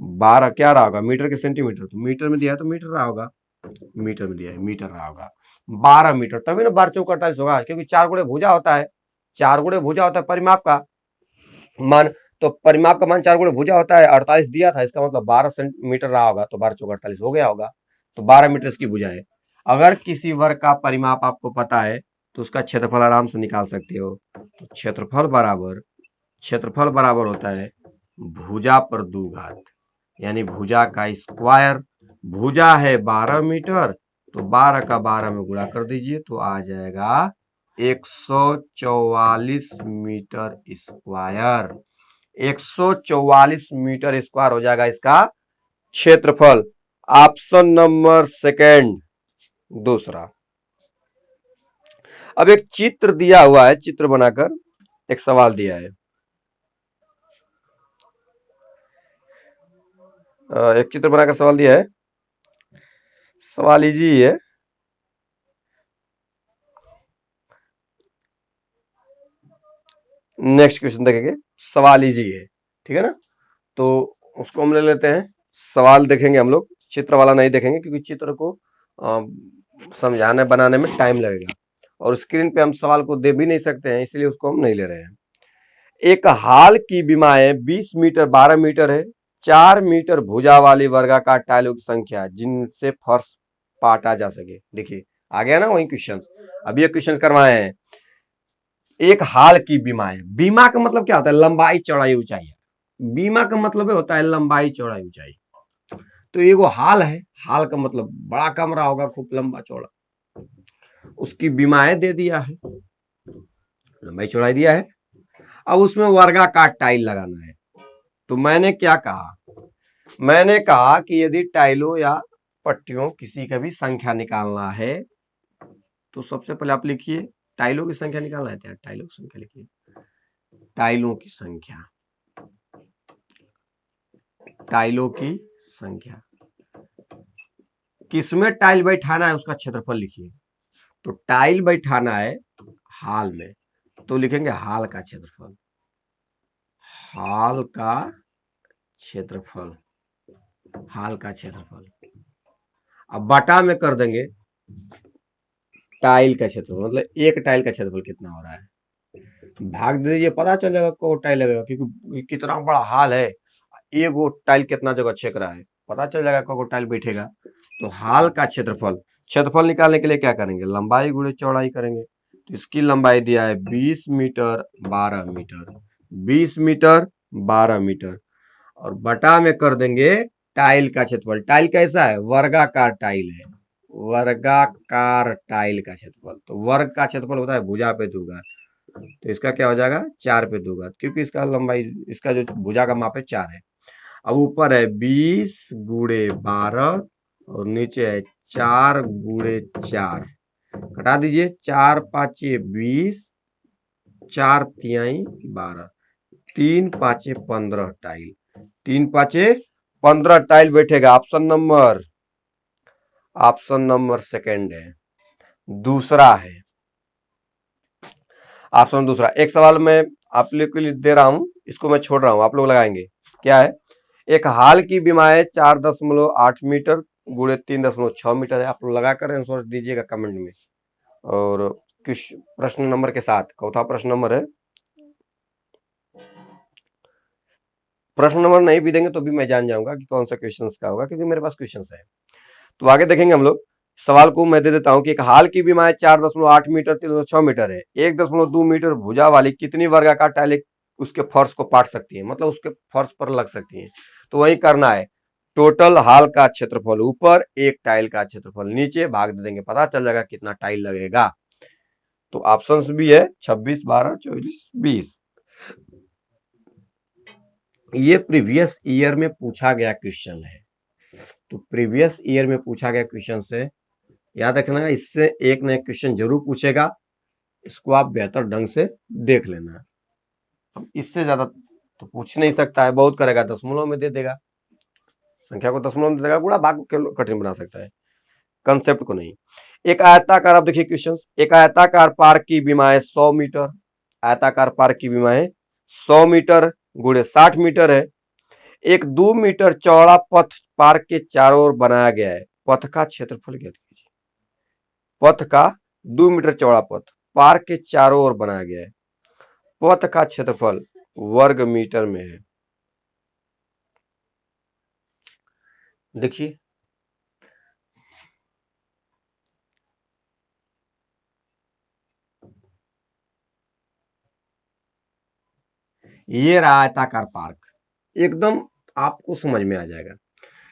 12 क्या रहा होगा, मीटर के सेंटीमीटर, तो मीटर में दिया है तो मीटर रहा होगा, मीटर में दिया है मीटर रहा होगा, 12 मीटर, तभी ना 12 चौक 48 होगा, क्योंकि 4 गुणे भुजा होता है, 4 गुणे भुजा होता है परिमाप का मान। तो परिमाप का मान 4 गुणे भुजा होता है, 48 दिया था, इसका मतलब 12 सेंटीमीटर रहा होगा, तो 12 चौक 48 हो गया होगा, तो 12 मीटर इसकी भुजा है। अगर किसी वर्ग का परिमाप आपको पता है तो उसका क्षेत्रफल आराम से निकाल सकते हो। तो क्षेत्रफल बराबर होता है भुजा पर 2 घात, यानी भुजा का स्क्वायर। भुजा है 12 मीटर, तो 12 का 12 में गुणा कर दीजिए तो आ जाएगा 144 मीटर स्क्वायर। 144 मीटर स्क्वायर हो जाएगा इसका क्षेत्रफल। ऑप्शन नंबर सेकंड, दूसरा। अब एक चित्र दिया हुआ है, चित्र बनाकर एक सवाल दिया है, एक चित्र बनाकर सवाल दिया है, सवाल इजी है। नेक्स्ट क्वेश्चन देखेंगे, सवाल इजी है, ठीक है ना। तो उसको हम ले लेते हैं, सवाल देखेंगे हम लोग, चित्र वाला नहीं देखेंगे, क्योंकि चित्र को समझाने बनाने में टाइम लगेगा, और स्क्रीन पे हम सवाल को दे भी नहीं सकते हैं, इसलिए उसको हम नहीं ले रहे हैं। एक हाल की विमाएं 20 मीटर 12 मीटर है, 4 मीटर भुजा वाली वर्गाकार टाइलों की संख्या जिनसे फर्श पाटा जा सके। देखिए आ गया ना वही क्वेश्चन, अभी ये क्वेश्चन करवाए हैं। एक हाल की बीमाएं, बीमा का मतलब क्या होता है, लंबाई चौड़ाई ऊंचाई। बीमा का मतलब होता है लंबाई चौड़ाई ऊंचाई। तो ये वो हाल है, हाल का मतलब बड़ा कमरा होगा, खूब लंबा चौड़ा, उसकी बीमाएं दे दिया है, लंबाई चौड़ाई दिया है। अब उसमें वर्गाकार टाइल लगाना है। तो मैंने क्या कहा, मैंने कहा कि यदि टाइलों या पट्टियों किसी का भी संख्या निकालना है तो सबसे पहले आप लिखिए टाइलों की संख्या निकालना है, टाइलों की संख्या लिखिए, टाइलों की संख्या, टाइलों की संख्या, किसमें टाइल बैठाना है उसका क्षेत्रफल लिखिए। तो टाइल बैठाना है हाल में, तो लिखेंगे हाल का क्षेत्रफल, हाल का क्षेत्रफल, हाल का क्षेत्रफल। अब बटा में कर देंगे टाइल का क्षेत्रफल, मतलब एक टाइल का क्षेत्रफल कितना हो रहा है, भाग दे दीजिए, पता चलेगा को टाइल लगेगा, क्योंकि कितना बड़ा हाल है, एक वो टाइल कितना जगह छेक रहा है। पता चल जाएगा कौन टाइल बैठेगा। तो हाल का क्षेत्रफल, क्षेत्रफल निकालने के लिए क्या करेंगे, लंबाई गुणे चौड़ाई करेंगे। तो इसकी लंबाई दिया है 20 मीटर 12 मीटर, 20 मीटर 12 मीटर, और बटा में कर देंगे टाइल का क्षेत्रफल। टाइल कैसा है, वर्गाकार टाइल है, वर्गाकार टाइल का क्षेत्रफल। तो वर्ग का क्षेत्रफल होता है भुजा पे 2 घात, तो इसका क्या हो जाएगा 4 पे 2 घात, क्योंकि इसका लंबाई, इसका जो भुजा का माप है 4 है। अब ऊपर है 20 गुणे 12 और नीचे है 4 गुणे 4, घटा दीजिए, 4 पाँचे 20, 4 तिहाई 12, 3 पाँचे 15 टाइल, 3 पाँचे 15 टाइल बैठेगा। ऑप्शन नंबर सेकंड है। दूसरा है, ऑप्शन दूसरा, एक सवाल मैं आप लोग के लिए दे रहा हूं, इसको मैं छोड़ रहा हूं, आप लोग लगाएंगे। क्या है, एक हाल की विमाएं 4.8 मीटर गुणे 3.6 मीटर है। आप लोग लगा कर आंसर दीजिएगा कमेंट में। और कुछ प्रश्न नंबर के साथ, चौथा प्रश्न नंबर है, प्रश्न नंबर नहीं भी देंगे तो भी मैं जान जाऊंगा कि कौन सा क्वेश्चन का होगा, क्योंकि मेरे पास क्वेश्चन है। तो आगे देखेंगे हम लोग। सवाल को मैं दे देता हूं कि एक हाल की विमाएं 4.8 मीटर 3.6 मीटर है, 1.2 मीटर भुजा वाली कितनी वर्गाकार टाइलें उसके फर्श को पाट सकती है, मतलब उसके फर्श पर लग सकती है। तो वही करना है, टोटल हाल का क्षेत्रफल ऊपर, एक टाइल का क्षेत्रफल नीचे, भाग दे देंगे, पता चल जाएगा कितना टाइल लगेगा। तो ऑप्शंस भी है 26 12 24 20। ये प्रीवियस ईयर में पूछा गया क्वेश्चन है। तो प्रीवियस ईयर में पूछा गया क्वेश्चन से याद रखना, इससे एक नया क्वेश्चन जरूर पूछेगा, इसको आप बेहतर ढंग से देख लेना। अब इससे ज्यादा तो पूछ नहीं सकता है, बहुत करेगा दशमलव में दे देगा, संख्या को दशमलव में दे देगा, गुणा भाग के कठिन बना सकता है, कंसेप्ट को नहीं। एक आयताकार, आप देखिए क्वेश्चन, एक आयताकार पार्क की विमाएं 100 मीटर, आयताकार पार्क की विमाएं 100 मीटर गुणे 60 मीटर है। एक 2 मीटर चौड़ा पथ पार्क के चारों ओर बनाया गया है, पथ का क्षेत्रफल ज्ञात कीजिए। पथ का 2 मीटर चौड़ा पथ पार्क के चारों ओर बनाया गया है, पथ का क्षेत्रफल वर्ग मीटर में है। देखिए ये रहा आयताकार पार्क, एकदम आपको समझ में आ जाएगा।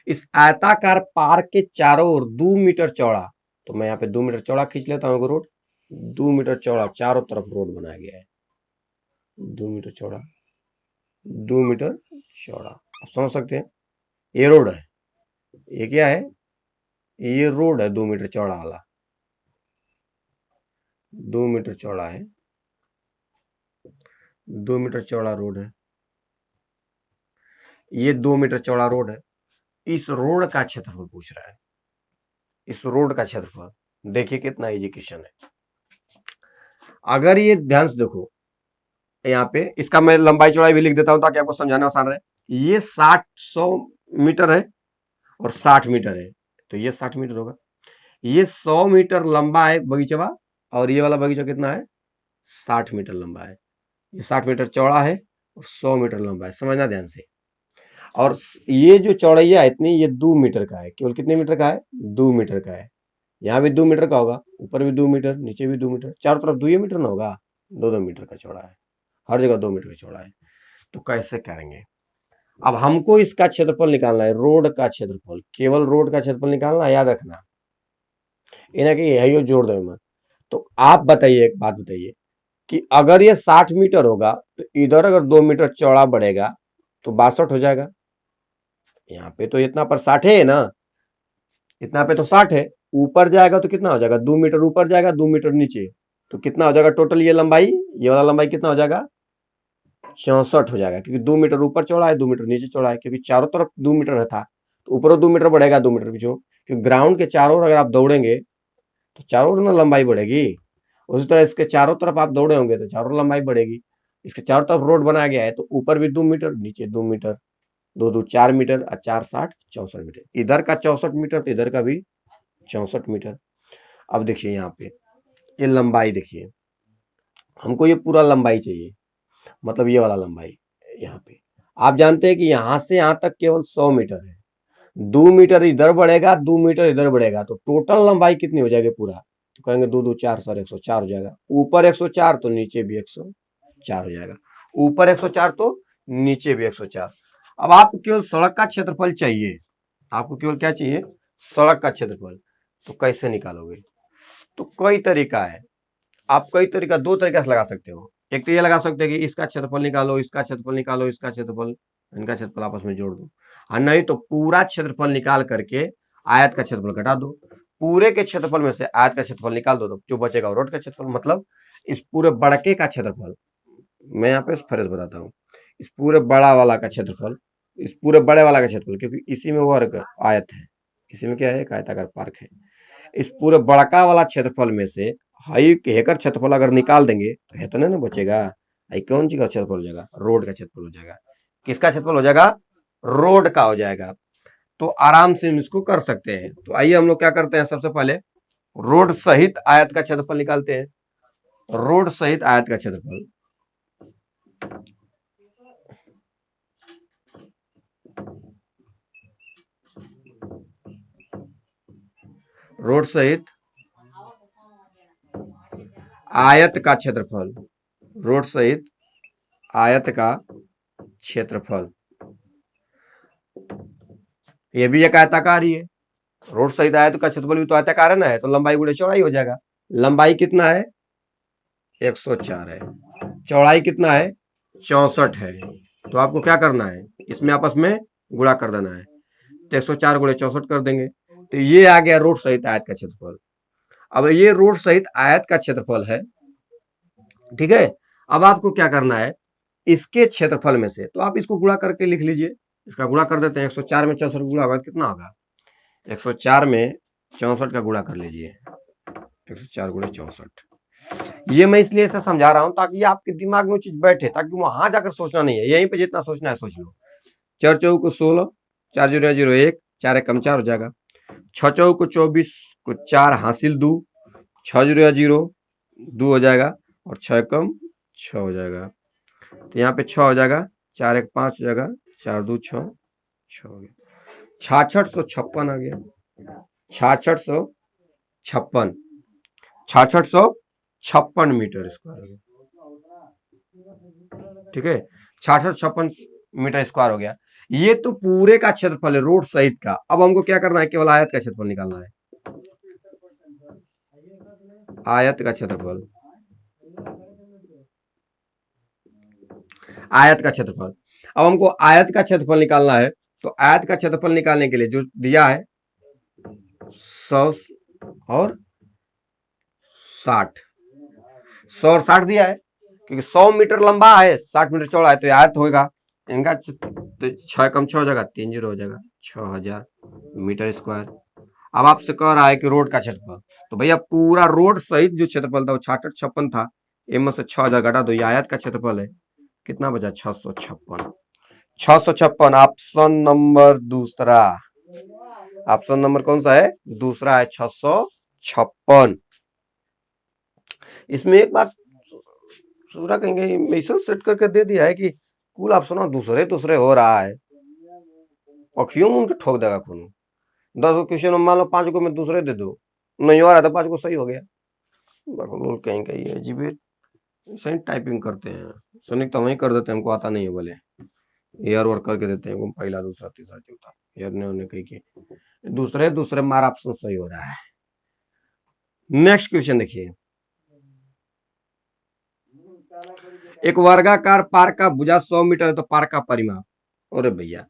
इस आयताकार पार्क के चारों ओर 2 मीटर चौड़ा, तो मैं यहाँ पे 2 मीटर चौड़ा खींच लेता हूँ रोड, 2 मीटर चौड़ा चारों तरफ रोड बनाया गया है, 2 मीटर चौड़ा, 2 मीटर चौड़ा, आप समझ सकते हैं। ये रोड है, ये क्या है, ये रोड है 2 मीटर चौड़ा वाला, 2 मीटर चौड़ा है, 2 मीटर चौड़ा रोड है, ये 2 मीटर चौड़ा रोड है। इस रोड का क्षेत्रफल पूछ रहा है, इस रोड का क्षेत्रफल। देखिए कितना इजी क्वेश्चन है। अगर ये ध्यान से देखो, यहाँ पे इसका मैं लंबाई चौड़ाई भी लिख देता हूं ताकि आपको समझाना आसान रहे। ये 100 मीटर है और 60 मीटर है, तो ये 60 मीटर होगा। ये 100 मीटर लंबा है बगीचा, और ये वाला बगीचा कितना है, 60 मीटर लंबा है। ये 60 मीटर चौड़ा है और 100 मीटर लंबा है, समझना ध्यान से। और ये जो चौड़ैया है इतनी, ये 2 मीटर का है, केवल कितने मीटर का है, 2 मीटर का है। यहाँ भी 2 मीटर का होगा, ऊपर भी 2 मीटर, नीचे भी 2 मीटर, चारों तरफ 2 मीटर ना होगा, 2 मीटर का चौड़ा है, हर जगह 2 मीटर का चौड़ा है। तो कैसे करेंगे, अब हमको इसका क्षेत्रफल निकालना है, रोड का क्षेत्रफल, केवल रोड का क्षेत्रफल निकालना, याद रखना, इन्हें कि यही जोड़ दो मत। तो आप बताइए, एक बात बताइए कि अगर ये 60 मीटर होगा तो इधर अगर 2 मीटर चौड़ा बढ़ेगा तो 62 हो जाएगा। यहाँ पे तो इतना पर 60 है ना, इतना पे तो 60 है, ऊपर जाएगा तो कितना हो जाएगा, 2 मीटर ऊपर जाएगा 2 मीटर नीचे, तो कितना हो जाएगा टोटल, ये लंबाई, ये वाला लंबाई कितना हो जाएगा, 64 हो जाएगा, क्योंकि 2 मीटर ऊपर चौड़ा है 2 मीटर नीचे चौड़ा है, क्योंकि चारों तरफ 2 मीटर था, तो ऊपर 2 मीटर बढ़ेगा 2 मीटर पीछे, क्योंकि ग्राउंड के चारों ओर अगर आप दौड़ेंगे तो चारों ओर ना लंबाई बढ़ेगी, उसी तरह इसके चारों तरफ आप दौड़े होंगे तो चारों लंबाई बढ़ेगी। इसके चारों तरफ रोड बनाया गया है, तो ऊपर भी 2 मीटर नीचे 2 मीटर, 2 2 4 मीटर और 4 60 64 मीटर, इधर का 64 मीटर तो इधर का भी 64 मीटर। अब देखिए यहाँ पे ये लंबाई देखिए, हमको ये पूरा लंबाई चाहिए, मतलब ये वाला लंबाई। यहाँ पे आप जानते हैं कि यहाँ से यहाँ तक केवल 100 मीटर है, 2 मीटर इधर बढ़ेगा, 2 मीटर इधर बढ़ेगा, तो टोटल लंबाई कितनी हो जाएगी पूरा? तो कहेंगे 2 2 4 सर 104 हो जाएगा। ऊपर 104 तो नीचे भी 104 हो जाएगा। ऊपर 104 तो नीचे भी 104। अब आपको केवल सड़क का क्षेत्रफल चाहिए, आपको केवल क्या चाहिए? सड़क का क्षेत्रफल। तो कैसे निकालोगे? तो कई तरीका है, आप कई तरीका, दो तरीका से लगा सकते हो। एक तो ये लगा सकते हो कि इसका क्षेत्रफल निकालो, इसका क्षेत्रफल निकालो, इसका क्षेत्रफल, इनका क्षेत्रफल आपस में जोड़ दो। और नहीं तो पूरा क्षेत्रफल निकाल करके आयत का क्षेत्रफल घटा दो। पूरे के क्षेत्रफल में से आयत का क्षेत्रफल निकाल दो तो जो बचेगा वो रोड का क्षेत्रफल। मतलब इस पूरे बड़के का क्षेत्रफल, मैं यहाँ पे फर्ज बताता हूँ, इस पूरे बड़ा वाला का क्षेत्रफल, इस पूरे बड़े वाला का क्षेत्रफल, क्योंकि इसी में वर्ग आयत है, इसी में क्या है? एक आयताकार पार्क है। इस पूरे बड़का वाला क्षेत्रफल में से हाई हेकर क्षेत्रफल अगर निकाल देंगे तो इतना ना बचेगा। हाई कौन चीज का क्षेत्रफल हो जाएगा? रोड का क्षेत्रफल हो जाएगा। किसका क्षेत्रफल हो जाएगा? रोड का हो जाएगा। तो आराम से हम इसको कर सकते हैं। तो आइए हम लोग क्या करते हैं, सबसे पहले रोड सहित आयत का क्षेत्रफल निकालते हैं। रोड सहित आयत का क्षेत्रफल, रोड सहित आयत का क्षेत्रफल, रोड सहित आयत का क्षेत्रफल, ये भी एक आयताकार ही है। रोड सहित आयत का क्षेत्रफल भी तो आयताकार है ना, है तो लंबाई गुणे चौड़ाई हो जाएगा। लंबाई कितना है? 104 है। चौड़ाई कितना है? 64 है। तो आपको क्या करना है, इसमें आपस में गुणा कर देना है। तो 104 गुणे 64 कर देंगे, तो ये आ गया रोड सहित आयत का क्षेत्रफल। अब ये रोड सहित आयत का क्षेत्रफल है, ठीक है। अब आपको क्या करना है, इसके क्षेत्रफल में से, तो आप इसको गुणा करके लिख लीजिए। इसका गुणा कर देते हैं। 104 में 64 गुणा होगा कितना होगा? 104 में 64 का गुणा कर लीजिए। 104 गुणे 64। ये मैं इसलिए ऐसा समझा रहा हूं ताकि आपके दिमाग में वो चीज बैठे, ताकि वहां जाकर सोचना नहीं है, यहीं पे जितना सोचना है सोच लो। 4 चौक को 16, 4 0 0 1, 4 कम 4 हो जाएगा। 6 चौक को 24 को 4 हासिल 2, 6 0 0 2 हो जाएगा, और 6 कम 6 हो जाएगा। तो यहाँ पे 6 हो जाएगा, 4 1 5 हो जाएगा, 4 2 6, 6 हो गया। 6656 आ गया। 6656, 6656 मीटर स्क्वायर हो गया, ठीक है। 6656 मीटर स्क्वायर हो गया। ये तो पूरे का क्षेत्रफल है रोड सहित का। अब हमको क्या करना है, केवल आयत का क्षेत्रफल निकालना है। आयत का क्षेत्रफल, आयत का क्षेत्रफल। अब हमको आयत का क्षेत्रफल निकालना है, तो आयत का क्षेत्रफल निकालने के लिए जो दिया है 100 और 60, 100 और 60 दिया है, क्योंकि 100 मीटर लंबा है, 60 मीटर चौड़ा है, तो आयत होगा। इनका तो 6 कम 6 हो जाएगा, 3 0 हो जाएगा, 6000 मीटर स्क्वायर। अब आपसे कह रहा है कि रोड का क्षेत्रफल, तो भैया पूरा रोड सहित जो क्षेत्रफल था वो 6656 था, इनमें से 6000 घटा दो, ये आयत का क्षेत्रफल है। कितना बचा? 656। 656 ऑप्शन नंबर दूसरा। ऑप्शन नंबर कौन सा है? दूसरा है 656। इसमें एक बात दूसरा कहेंगे, मिशन सेट करके दे दिया है कि कुल ऑप्शन दूसरे दूसरे हो रहा है, अखियों में उनके ठोक देगा खून। 10 क्वेश्चन में मान लो 5 को मैं दूसरे दे दू, नहीं हो रहा था, 5 को सही हो गया। लोग कहेंगे ये अजीब सही टाइपिंग करते हैं, सुनिक तो वही कर देते हैं, हमको आता नहीं है बोले, एयर वर्क करके देते हैं, पहला दूसरा तीसरा चौथा, एयर ने उन्हें कही कि दूसरे दूसरे मारा ऑप्शन सही हो रहा है। नेक्स्ट क्वेश्चन देखिए, एक वर्गाकार पार्क का भुजा 100 मीटर है, तो पार्क का परिमाप, अरे भैया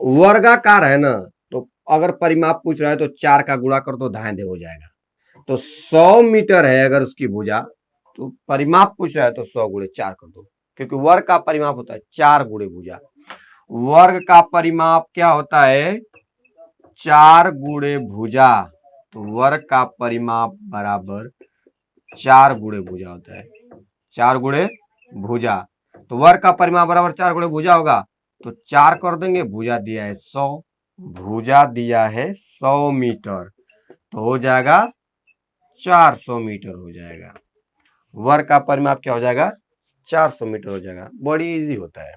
वर्गाकार है ना, तो अगर परिमाप पूछ रहा है तो 4 का गुणा कर दो, दाएं दे हो जाएगा। तो 100 मीटर है अगर उसकी भुजा, तो परिमाप पूछ रहा है तो 100 गुणे 4 कर दो, क्योंकि वर्ग का परिमाप होता है 4 गुणे भुजा। वर्ग का परिमाप क्या होता है? 4 गुणे भुजा। तो वर्ग का परिमाप बराबर 4 गुणे भुजा होता है, 4 गुणे भुजा। तो वर्ग का परिमाप बराबर 4 गुणे भुजा होगा, तो 4 कर देंगे, भुजा दिया है 100, भुजा दिया है 100 मीटर, तो हो जाएगा 400 मीटर हो जाएगा। वर्ग का परिमाप क्या हो जाएगा? 400 मीटर हो जाएगा। बड़ी इजी होता है,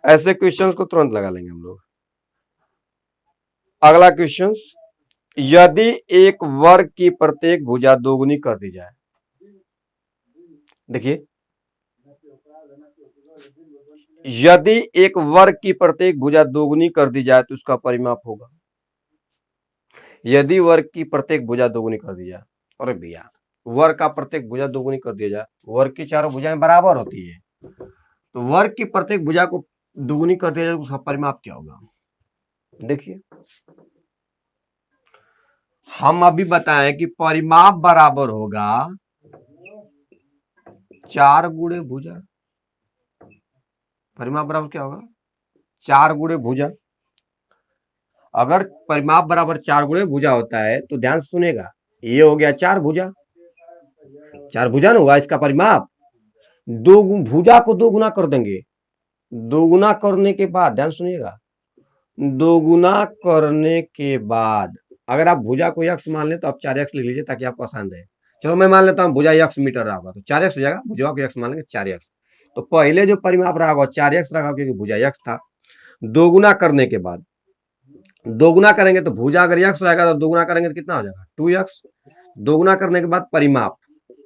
ऐसे क्वेश्चंस को तुरंत लगा लेंगे हम लोग। अगला क्वेश्चन, यदि एक वर्ग की प्रत्येक भुजा दोगुनी कर दी जाए, देखिए यदि एक वर्ग की प्रत्येक भुजा दोगुनी कर दी जाए तो उसका परिमाप होगा। यदि वर्ग की प्रत्येक भुजा दोगुनी कर दी जाए, अरे भैया वर्ग का प्रत्येक भुजा दोगुनी कर दिया जाए, वर्ग की चारों भुजाएं बराबर होती है, तो वर्ग की प्रत्येक भुजा को दोगुनी कर दिया जाए तो उसका परिमाप क्या होगा। देखिए हम अभी बताएं कि परिमाप बराबर होगा 4 गुणे भुजा। परिमाप बराबर क्या होगा 4 गुणे भुजा। अगर परिमाप बराबर 4 गुणे भुजा होता है तो ध्यान से सुनेगा, ये हो गया 4 भुजा, 4 भुजा ना हुआ इसका परिमाप। दो भुजा को 2 गुना कर देंगे, 2 गुना करने के बाद ध्यान सुनिएगा, 2 गुना करने के बाद अगर आप भुजा को यक्स मान लें तो आप 4x लिख लीजिए ताकि आपको आसान रहे। चलो मैं मान लेता हूं भुजा यक्स मीटर रहा होगा तो 4x हो जाएगा, भुजा को यक्स मान लेंगे 4x। तो पहले जो परिमाप रहा होगा 4x रहा क्योंकि भुजा यक्स था। 2 गुना करने के बाद, 2 गुना करेंगे तो भुजा अगर यक्स रहेगा तो 2 गुना करेंगे तो कितना हो जाएगा 2x। 2 गुना करने के बाद परिमाप,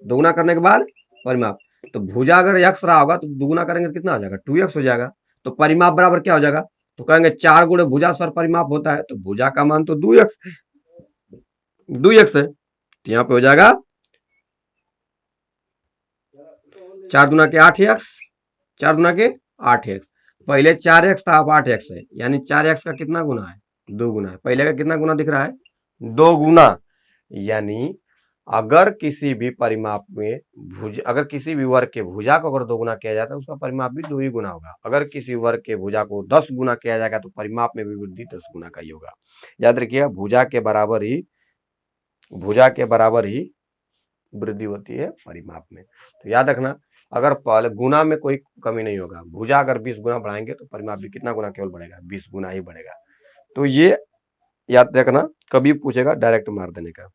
2 गुना करने के बाद परिमाप, तो भुजा अगर यक्स रहा होगा तो 2 गुना करेंगे तो कितना हो जाएगा 2x हो जाएगा। तो परिमाप बराबर क्या हो जाएगा, तो कहेंगे 4 गुणे भुजा सर परिमाप होता है, तो भुजा का मान तो 2x है, तो यहां पे हो जाएगा 4 गुना के 8x, 4 गुना के 8x। पहले 4x था अब 8x है, यानी 4x का कितना गुना है 2 गुना है। पहले का कितना गुना दिख रहा है 2 गुना। यानी अगर किसी भी परिमाप में अगर किसी भी वर्ग के भुजा को अगर 2 गुना किया जाता है उसका परिमाप भी 2 ही गुना होगा। अगर किसी वर्ग के भुजा को 10 गुना किया जाएगा तो परिमाप में भी वृद्धि 10 गुना का ही होगा। याद रखिएगा भुजा के बराबर ही वृद्धि होती है परिमाप में। तो याद रखना अगर पहले गुना में कोई कमी नहीं होगा, भुजा अगर 20 गुना बढ़ाएंगे तो परिमाप भी कितना गुना केवल बढ़ेगा 20 गुना ही बढ़ेगा। तो ये याद रखना, कभी पूछेगा डायरेक्ट मार देने का।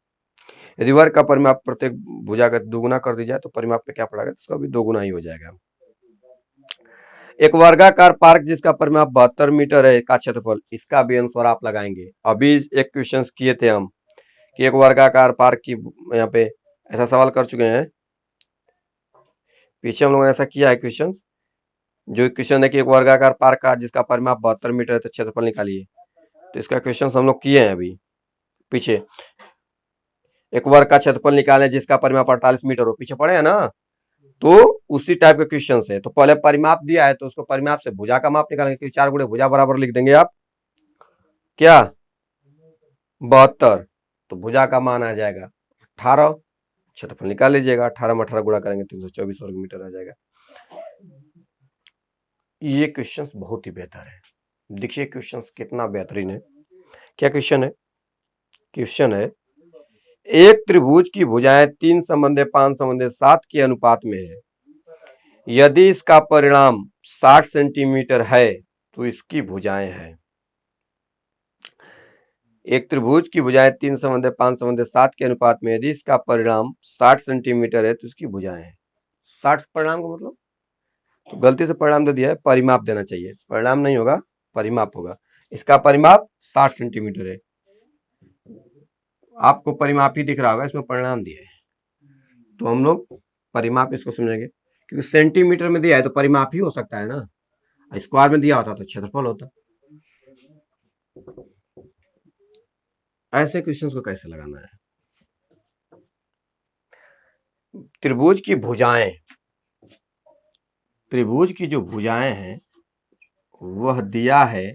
यदि वर्ग का परिमाप प्रत्येक भुजा का 2 गुना कर दी जाए तो परिमाप पे क्या पड़ेगा, इसका भी 2 गुना ही हो जाएगा। एक वर्गाकार पार्क जिसका परिमाप 72 मीटर है का क्षेत्रफल, इसका भी आंसर आप लगाएंगे। अभी एक क्वेश्चन किए थे हम कि एक वर्गाकार पार्क की, यहाँ पे ऐसा सवाल कर चुके हैं पीछे हम लोगों ने ऐसा किया है क्वेश्चन। जो क्वेश्चन है कि एक वर्गाकार पार्क का जिसका परिमाप 72 मीटर है तो क्षेत्रफल निकालिए, तो इसका क्वेश्चन हम लोग किए हैं अभी पीछे। एक वर्ग का क्षेत्रफल निकालें जिसका परिमाप 48 मीटर हो, पीछे पड़े हैं ना, तो उसी टाइप के क्वेश्चन है। तो पहले परिमाप दिया है तो उसको परिमाप से भुजा का माप निकालेंगे, क्योंकि 4 गुणे भुजा बराबर लिख देंगे आप क्या 72, तो भुजा का मान आ जाएगा 18, क्षेत्रफल निकाल लीजिएगा, 18 में 18 गुणा करेंगे 324 वर्ग मीटर आ जाएगा। ये क्वेश्चन बहुत ही बेहतर है, देखिए क्वेश्चन कितना बेहतरीन है। क्या क्वेश्चन है, क्वेश्चन है एक त्रिभुज की भुजाएं 3 संबंधे 5 संबंधे 7 के अनुपात में है, यदि इसका परिणाम 60 सेंटीमीटर है तो इसकी भुजाएं हैं। एक त्रिभुज की भुजाएं 3 संबंधे 5 संबंधे 7 के अनुपात में, यदि इसका परिणाम 60 सेंटीमीटर है तो इसकी भुजाएं हैं। 60 परिणाम का मतलब, तो गलती से परिणाम दे दिया है, परिमाप देना चाहिए, परिणाम नहीं होगा परिमाप होगा। इसका परिमाप 60 सेंटीमीटर है, आपको परिमाप ही दिख रहा होगा, इसमें परिणाम दिया है तो हम लोग परिमाप इसको समझेंगे, क्योंकि सेंटीमीटर में दिया है तो परिमाप ही हो सकता है ना, स्क्वायर में दिया होता तो क्षेत्रफल होता। ऐसे क्वेश्चंस को कैसे लगाना है। त्रिभुज की भुजाएं, त्रिभुज की जो भुजाएं हैं वह दिया है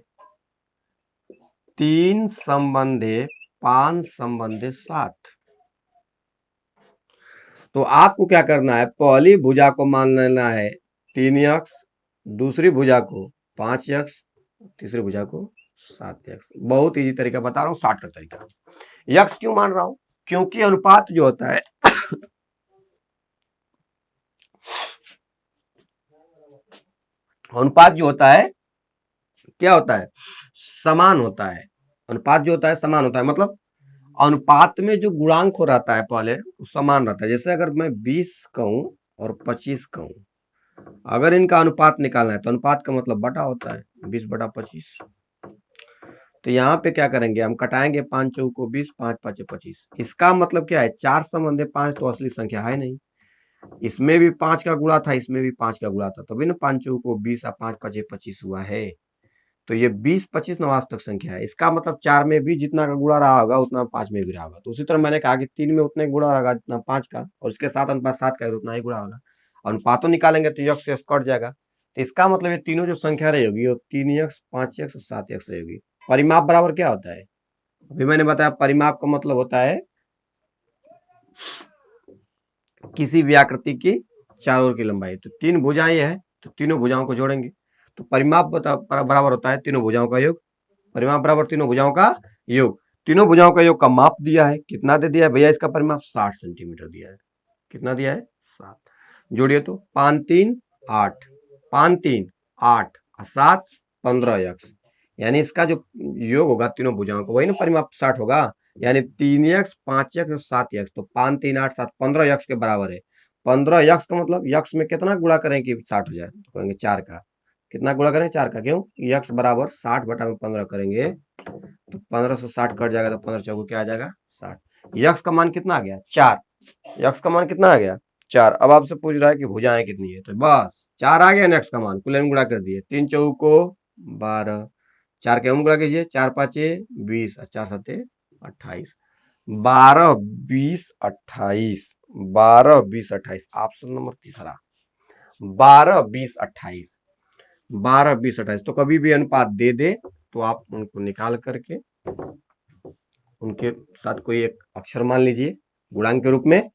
3 संबंधे 5 संबंधे 7। तो आपको क्या करना है, पहली भुजा को मान लेना है 3x, दूसरी भुजा को 5x, तीसरी भुजा को 7x। बहुत इजी तरीका बता रहा हूं, शॉर्टकट तरीका। यक्स क्यों मान रहा हूं, क्योंकि अनुपात जो होता है अनुपात जो होता है क्या होता है, समान होता है। अनुपात जो होता है समान होता है, मतलब अनुपात में जो गुणांक हो रहता है पहले वो समान रहता है। जैसे अगर मैं 20 कहूं और 25 कहूं, अगर इनका अनुपात निकालना है तो अनुपात का मतलब बटा होता है 20/25। तो यहाँ पे क्या करेंगे, हम कटाएंगे 5 चौको 20, 5 5 25। इसका मतलब क्या है, 4 संबंध है 5 तो असली संख्या है नहीं। इसमें भी 5 का गुणा था, इसमें भी 5 का गुणा था, तभी ना 5 चौको 20 और 5 5 25 हुआ है। तो ये 20 25 नवास्तक संख्या है। इसका मतलब 4 में भी जितना का गुणा रहा होगा उतना 5 में भी रहा होगा। तो उसी तरह मैंने कहा कि 3 में उतना ही गुणा रहेगा जितना 5 का, और इसके साथ अनुपात 7 का है तो उतना ही गुणा होगा। अनुपातों निकालेंगे तो यक्स से यक्स कट जाएगा। तो इसका मतलब ये तीनों जो संख्या रहेगी वो 3x 5x और 7x रहेगी। परिमाप बराबर क्या होता है, अभी मैंने बताया परिमाप का मतलब होता है किसी भी आकृति की चारों ओर की लंबाई। तो 3 भुजाएं हैं तो तीनों भुजाओं को जोड़ेंगे, तो परिमाप बराबर होता है तीनों भुजाओं का योग। परिमाप बराबर तीनों भुजाओं का योग। तीनों भुजाओं का योग का माप दिया है, कितना दे दिया है भैया, इसका परिमाप 60 सेंटीमीटर दिया है। कितना दिया है, 7। जोड़िए तो 5 3 8, 5 3 8 और 7 15x, यानी इसका जो योग होगा तीनों भुजाओं का वही ना परिमाप 60 होगा। यानी 3x 5x और 7x, तो 5 3 8 7 15x के बराबर है। 15x का मतलब यक्स में कितना गुणा करें कि 60 हो जाए, तो कहेंगे 4 का। कितना गुणा करें, 4 का, क्यों, यक्स बराबर 60 बटा में 15 करेंगे तो 15 से 60 कट जाएगा, तो 15 चौको क्या आ जाएगा 60। यक्स का मान कितना आ गया, 4। यक्स का मान कितना आ गया, 4। अब आपसे पूछ रहा है कि भुजाएं कितनी है, तो बस 4 आ गया, यक्स का मान कुल गुणा कर दिए, 3 चौको 12, 4 के गुणा कीजिए, 4 5 20 और 4 7 28, 12 20 28, 12 20 28, ऑप्शन नंबर तीसरा, 12 20 28, 12 20 28। तो कभी भी अनुपात दे दे तो आप उनको निकाल करके उनके साथ कोई एक अक्षर मान लीजिए गुणांक के रूप में,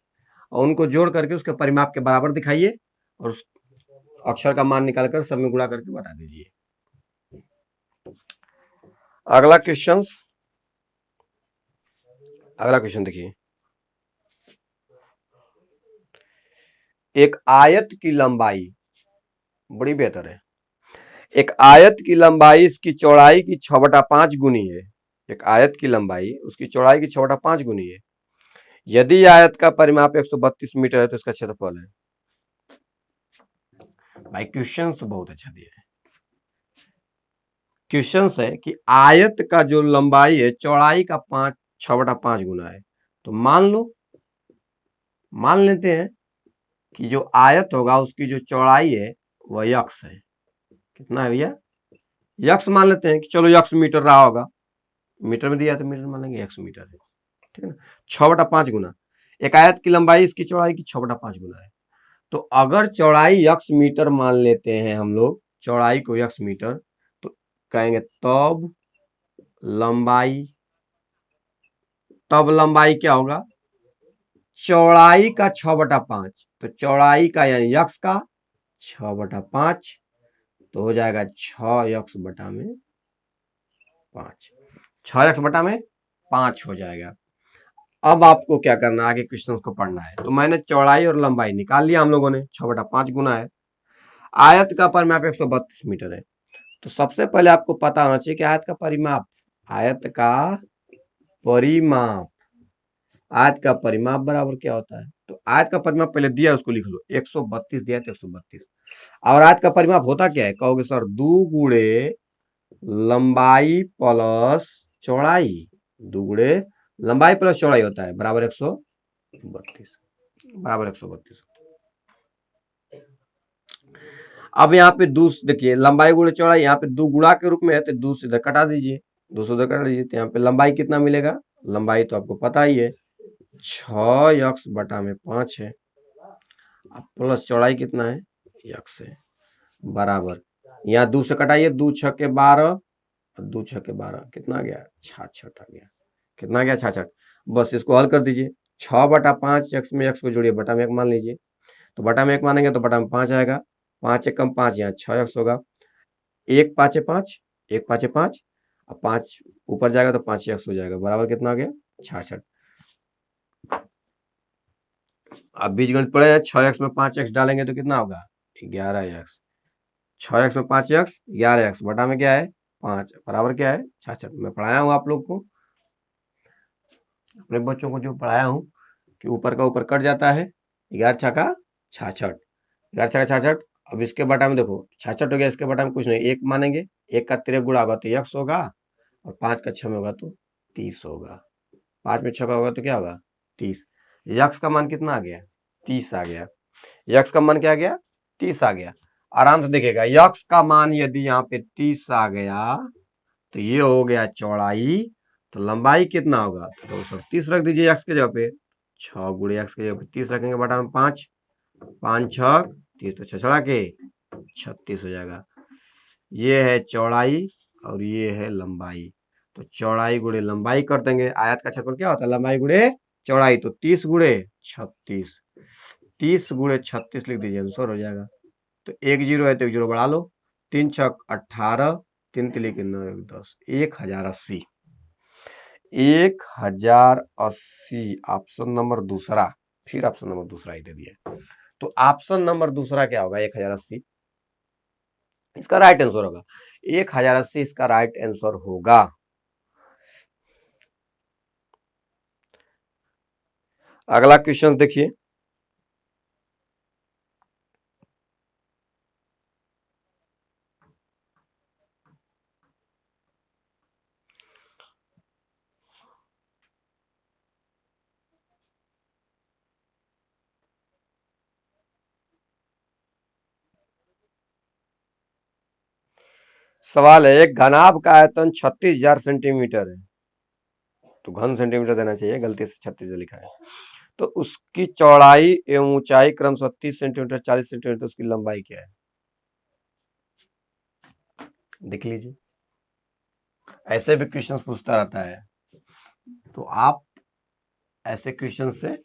और उनको जोड़ करके उसके परिमाप के बराबर दिखाइए, और उस अक्षर का मान निकालकर सब में गुणा करके बता दीजिए। अगला क्वेश्चन, अगला क्वेश्चन देखिए, एक आयत की लंबाई, बड़ी बेहतर है, एक आयत की लंबाई इसकी चौड़ाई की 6/5 गुनी है। एक आयत की लंबाई उसकी चौड़ाई की 6/5 गुनी है। यदि आयत का परिमाप 132 मीटर है तो इसका क्षेत्रफल है। भाई क्वेश्चन तो बहुत अच्छा दिया है। क्वेश्चन है कि आयत का जो लंबाई है चौड़ाई का 6/5 गुना है। तो मान लेते हैं कि जो आयत होगा उसकी जो चौड़ाई है वह यक्स है। कितना है भैया, यक्स मान लेते हैं कि चलो यक्स मीटर रहा होगा, मीटर में दिया तो मीटर मान लेंगे, यक्स मीटर है, ठीक है ना। 6/5 गुना, एक आयत की लंबाई इसकी चौड़ाई की 6/5 गुना है। तो अगर चौड़ाई यक्स मीटर मान लेते हैं हम लोग, चौड़ाई को यक्स मीटर, तो कहेंगे तब लंबाई क्या होगा, चौड़ाई का 6/5, तो चौड़ाई का यानी यक्स का 6/5, तो हो जाएगा 6x बटा में 5, 6x बटा में 5 हो जाएगा। अब आपको क्या करना है, आगे क्वेश्चन को पढ़ना है। तो मैंने चौड़ाई और लंबाई निकाल लिया हम लोगों ने, 6/5 गुना है। आयत का परिमाप 132 मीटर है। तो सबसे पहले आपको पता होना चाहिए कि आयत का परिमाप, आयत का परिमाप, आयत का परिमाप बराबर क्या होता है। तो आयत का परिमाप पहले दिया उसको लिख लो, 132 दिया तो 132। और आयत का परिमाप होता क्या है, कहोगे सर 2 गुणे लंबाई प्लस चौड़ाई, 2 गुणे लंबाई प्लस चौड़ाई होता है बराबर 132, बराबर 132। अब यहाँ पे देखिए लंबाई गुणे चौड़ाई, यहाँ पे 2 गुणा के रूप में है तो 2 से इधर कटा दीजिए, 2 से उधर कटा दीजिए, तो यहाँ पे लंबाई कितना मिलेगा, लंबाई तो आपको पता ही है 6x बटा में 5 है, प्लस चौड़ाई कितना है x है, बराबर यहाँ 2 से कटाइए, 2 6 के 12 और 2 6 के 12 कितना आ गया, 66 आ गया। कितना आ गया, 66। बस इसको हल कर दीजिए, 6/5 x में x को जोड़िए, बटा में 1 मान लीजिए, तो बटा में 1 मानेंगे तो बटा में 5 आएगा, 5 1 कम 5, यहाँ 6x होगा, 1 5 5, 1 5 5 और 5 ऊपर जाएगा तो 5x हो जाएगा, बराबर कितना आ गया 66। अब बीजगणित पढ़े हैं, 6x में 5x डालेंगे तो कितना होगा 11x, 6x में 5x 11x बटा में क्या है 5, बराबर क्या है 66। मैं पढ़ाया हूँ आप लोग को, अपने बच्चों को जो पढ़ाया हूँ कि ऊपर का ऊपर कट जाता है, 11 छक्का 66, 11 छक्का 66। अब इसके बटा में देखो 66 हो गया, इसके बटा में कुछ नहीं, 1 मानेंगे, 1 का 3 गुणा होगा तो x होगा, और 5 का 6 में होगा तो 30 होगा। 5 में 6 का होगा तो क्या होगा 30। यक्स का मान कितना आ गया 30 आ गया। यक्स का मान क्या आ गया 30 आ गया। आराम से देखिएगा, यक्स का मान यदि यहाँ पे 30 आ गया तो ये हो गया चौड़ाई, तो लंबाई कितना होगा तो 230 रख दीजिए एक्स के जगह पे। 6 गुणे एक्स के जगह पे 30 रखेंगे, बटा में 5, 5 6 30 तो 6 छड़ा के 36 हो जाएगा। ये है चौड़ाई और ये है लंबाई, तो चौड़ाई गुणे लंबाई कर देंगे। आयत का क्षेत्रफल क्या होता है लंबाई गुणे चौड़ाई, तो 30 गुणे 36, 30 गुणे 36 लिख दीजिए, आंसर हो जाएगा। तो एक जीरो है तो एक जीरो बढ़ा लो, 3 छक 18, 3 तिली के 9 10, 1080, 1080 ऑप्शन नंबर दूसरा। फिर ऑप्शन नंबर दूसरा ही दे दिया, तो ऑप्शन नंबर दूसरा क्या होगा 1080, इसका राइट आंसर होगा 1080, इसका राइट आंसर होगा। अगला क्वेश्चन देखिए, सवाल है एक घनाभ का आयतन 36,000 सेंटीमीटर है, तो घन सेंटीमीटर देना चाहिए, गलती से 36 लिखा है। तो उसकी चौड़ाई एवं ऊंचाई क्रमशः 30 सेंटीमीटर 40 सेंटीमीटर, उसकी लंबाई क्या है देख लीजिए। ऐसे भी क्वेश्चन पूछता रहता है, तो आप ऐसे क्वेश्चन से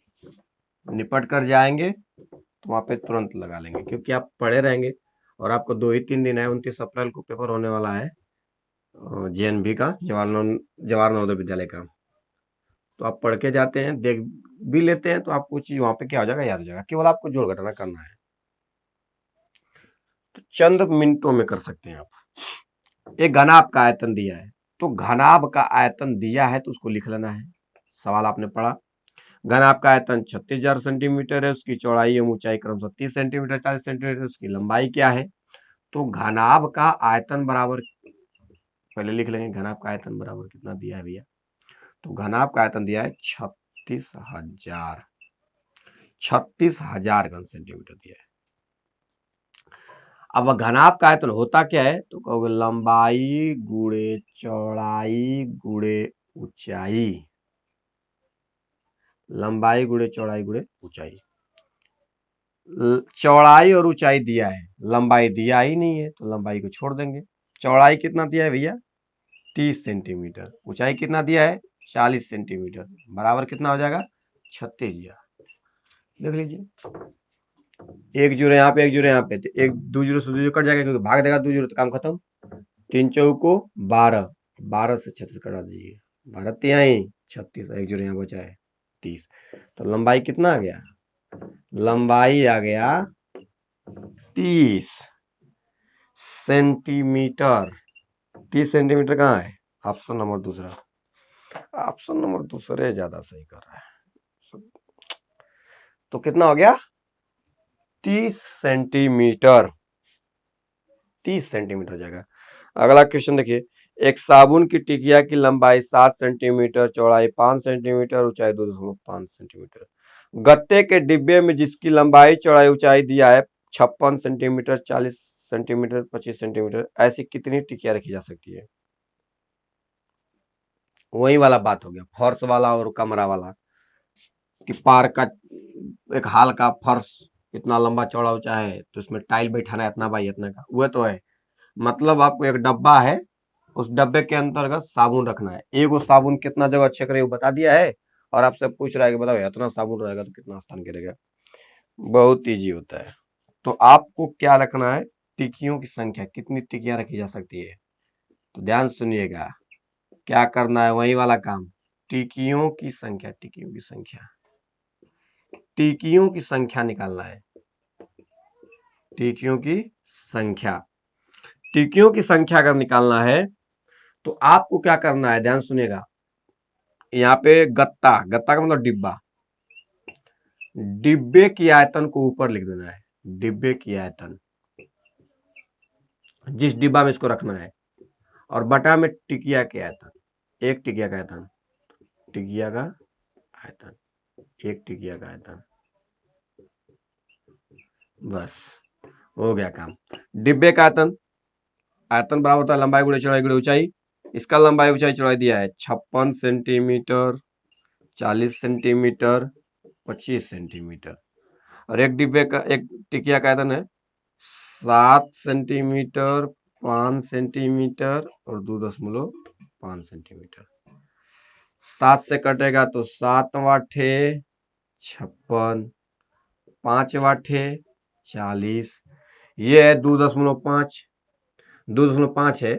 निपट कर जाएंगे तो वहां पे तुरंत लगा लेंगे, क्योंकि आप पढ़े रहेंगे और आपको 2 ही 3 दिन है, 29 अप्रैल को पेपर होने वाला है जेएनवी का, जवाहर नवोदय विद्यालय का। तो आप पढ़ के जाते हैं, देख भी लेते हैं, तो आपको चीज वहां पे क्या हो जाएगा याद हो जाएगा, केवल आपको जोड़ घटाना करना है, तो चंद मिनटों में कर सकते हैं आप। एक घनाभ का आयतन दिया है, तो घनाभ का आयतन दिया है तो उसको लिख लेना है। सवाल आपने पढ़ा, घनाभ का आयतन 36,000 सेंटीमीटर है, उसकी चौड़ाई एवं ऊंचाई क्रमशः 30 सेंटीमीटर 40 सेंटीमीटर, उसकी लंबाई क्या है। तो घनाभ का आयतन बराबर, पहले लिख लेंगे घनाभ का आयतन बराबर कितना दिया है भैया, तो घनाभ का आयतन दिया है 36,000, 36,000 घन सेंटीमीटर दिया है। अब घनाभ का आयतन होता क्या है, तो कहोगे लंबाई गुणे चौड़ाई गुणे ऊंचाई, लंबाई गुणे चौड़ाई गुणे ऊंचाई। चौड़ाई और ऊंचाई दिया है, लंबाई दिया ही नहीं है, तो लंबाई को छोड़ देंगे। चौड़ाई कितना दिया है भैया 30 सेंटीमीटर, ऊंचाई कितना दिया है 40 सेंटीमीटर, बराबर कितना हो जाएगा 36,000। देख लीजिए, एक जीरो यहाँ पे एक जीरो यहाँ पे, तो एक दो जीरो से दो जीरो कट जाएगा, क्योंकि भाग देगा दो जीरो तो काम खत्म। 3 चौको 12, 12 से 36 कटा दीजिए, 12 तिहाई 36, एक जीरो यहाँ बचा है 30, तो लंबाई कितना आ गया, लंबाई आ गया 30 सेंटीमीटर। 30 सेंटीमीटर कहाँ है, ऑप्शन नंबर दूसरा, ऑप्शन नंबर दूसरे ज्यादा सही कर रहा है। तो कितना हो गया 30 सेंटीमीटर, 30 सेंटीमीटर हो जाएगा। अगला क्वेश्चन देखिए, एक साबुन की टिकिया की लंबाई 7 सेंटीमीटर, चौड़ाई 5 सेंटीमीटर, ऊंचाई 2.5 सेंटीमीटर। गत्ते के डिब्बे में जिसकी लंबाई चौड़ाई ऊंचाई दिया है 56 सेंटीमीटर 40 सेंटीमीटर 25 सेंटीमीटर, ऐसी कितनी टिकिया रखी जा सकती है। वही वाला बात हो गया, फर्श वाला और कमरा वाला, कि पार्क का एक हाल का फर्श इतना लंबा चौड़ा ऊंचा है, तो इसमें टाइल बैठाना है इतना बाई इतना का, वह तो है। मतलब आपको एक डब्बा है, उस डब्बे के अंतर्गत साबुन रखना है, एगो साबुन कितना जगह अच्छे करे वो बता दिया है, और आपसे पूछ रहा है कि बताओ इतना साबुन रहेगा तो कितना स्थान करेगा। बहुत इजी होता है। तो आपको क्या रखना है, टिकियों की संख्या, कितनी टिकियां रखी जा सकती है। तो ध्यान सुनिएगा, क्या करना है वही वाला काम, टिकियों की संख्या, टिकियों की संख्या, टिकियों की संख्या निकालना है, टिकियों की संख्या। टिकियों की संख्या अगर निकालना है तो आपको क्या करना है, ध्यान सुनिएगा। यहाँ पे गत्ता, गत्ता का मतलब डिब्बा, डिब्बे की आयतन को ऊपर लिख देना है, डिब्बे की आयतन, जिस डिब्बा में इसको रखना है, और बटा में टिकिया के आयतन, एक टिकिया का आयतन, टिकिया का आयतन, एक टिकिया का आयतन, बस हो गया काम। डिब्बे का आयतन, आयतन बराबर होता है लंबाई गुणे चौड़ाई गुणे ऊंचाई। इसका लंबाई ऊंचाई चौड़ाई दिया है 56 सेंटीमीटर, 40 सेंटीमीटर, 25 सेंटीमीटर। और एक डिब्बे का, एक टिकिया का आयतन है 7 सेंटीमीटर, 5 सेंटीमीटर और 2.5 सेंटीमीटर। 7 से कटेगा तो 7 वाठे 56, 5 वाठे 40, ये है 2.5, 2.5 है।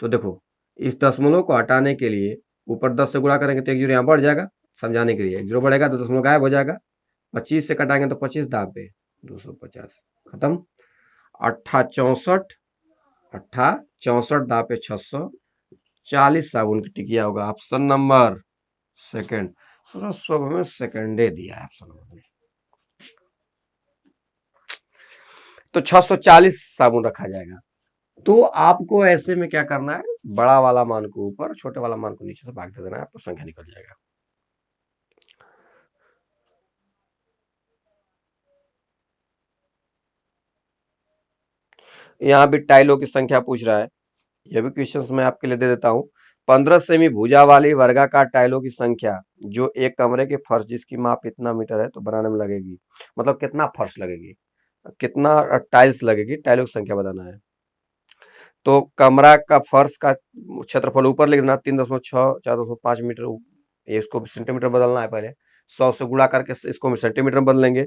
तो देखो इस दशमलव को हटाने के लिए ऊपर 10 से गुणा करेंगे तो एक जीरो यहाँ बढ़ जाएगा, समझाने के लिए एक जीरो बढ़ेगा तो दशमलव गायब हो जाएगा। 25 से कटाएंगे तो 25 दाब पे 250, खत्म। 8 64 दाब पे 640 साबुन की टिकिया होगा। ऑप्शन नंबर सेकंड, सब में सेकंडे दिया है ऑप्शन नंबर में। तो 640 साबुन रखा जाएगा। तो आपको ऐसे में क्या करना है, बड़ा वाला मान को ऊपर, छोटे वाला मान को नीचे से भाग दे देना है, आपको संख्या निकल जाएगा। यहाँ भी टाइलों की संख्या पूछ रहा है, यह भी क्वेश्चंस मैं आपके लिए दे देता हूँ। 15 सेमी भुजा वाली वर्गाकार टाइलों की संख्या जो एक कमरे के फर्श जिसकी माप इतना मीटर है तो बनाने में लगेगी, मतलब कितना फर्श लगेगी, कितना टाइल्स लगेगी, टाइलों की संख्या बताना है। तो कमरा का फर्श का क्षेत्रफल ऊपर लिखना 3.6 4.5 मीटर, ये इसको सेंटीमीटर बदलना है पहले, 100 से गुणा करके इसको सेंटीमीटर में बदलेंगे।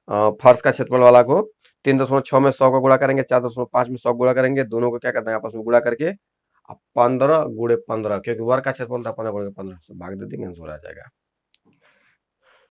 फर्श का क्षेत्रफल वाला को 3.6 में 100 का गुणा करेंगे, 4.5 में 100 गुणा करेंगे, दोनों को क्या करना है आपस में गुणा करके 15 गुणे 15, क्योंकि वर्ग का क्षेत्रफल था 15 गुणे 15 से भाग दे देंगे, आंसर आ जाएगा।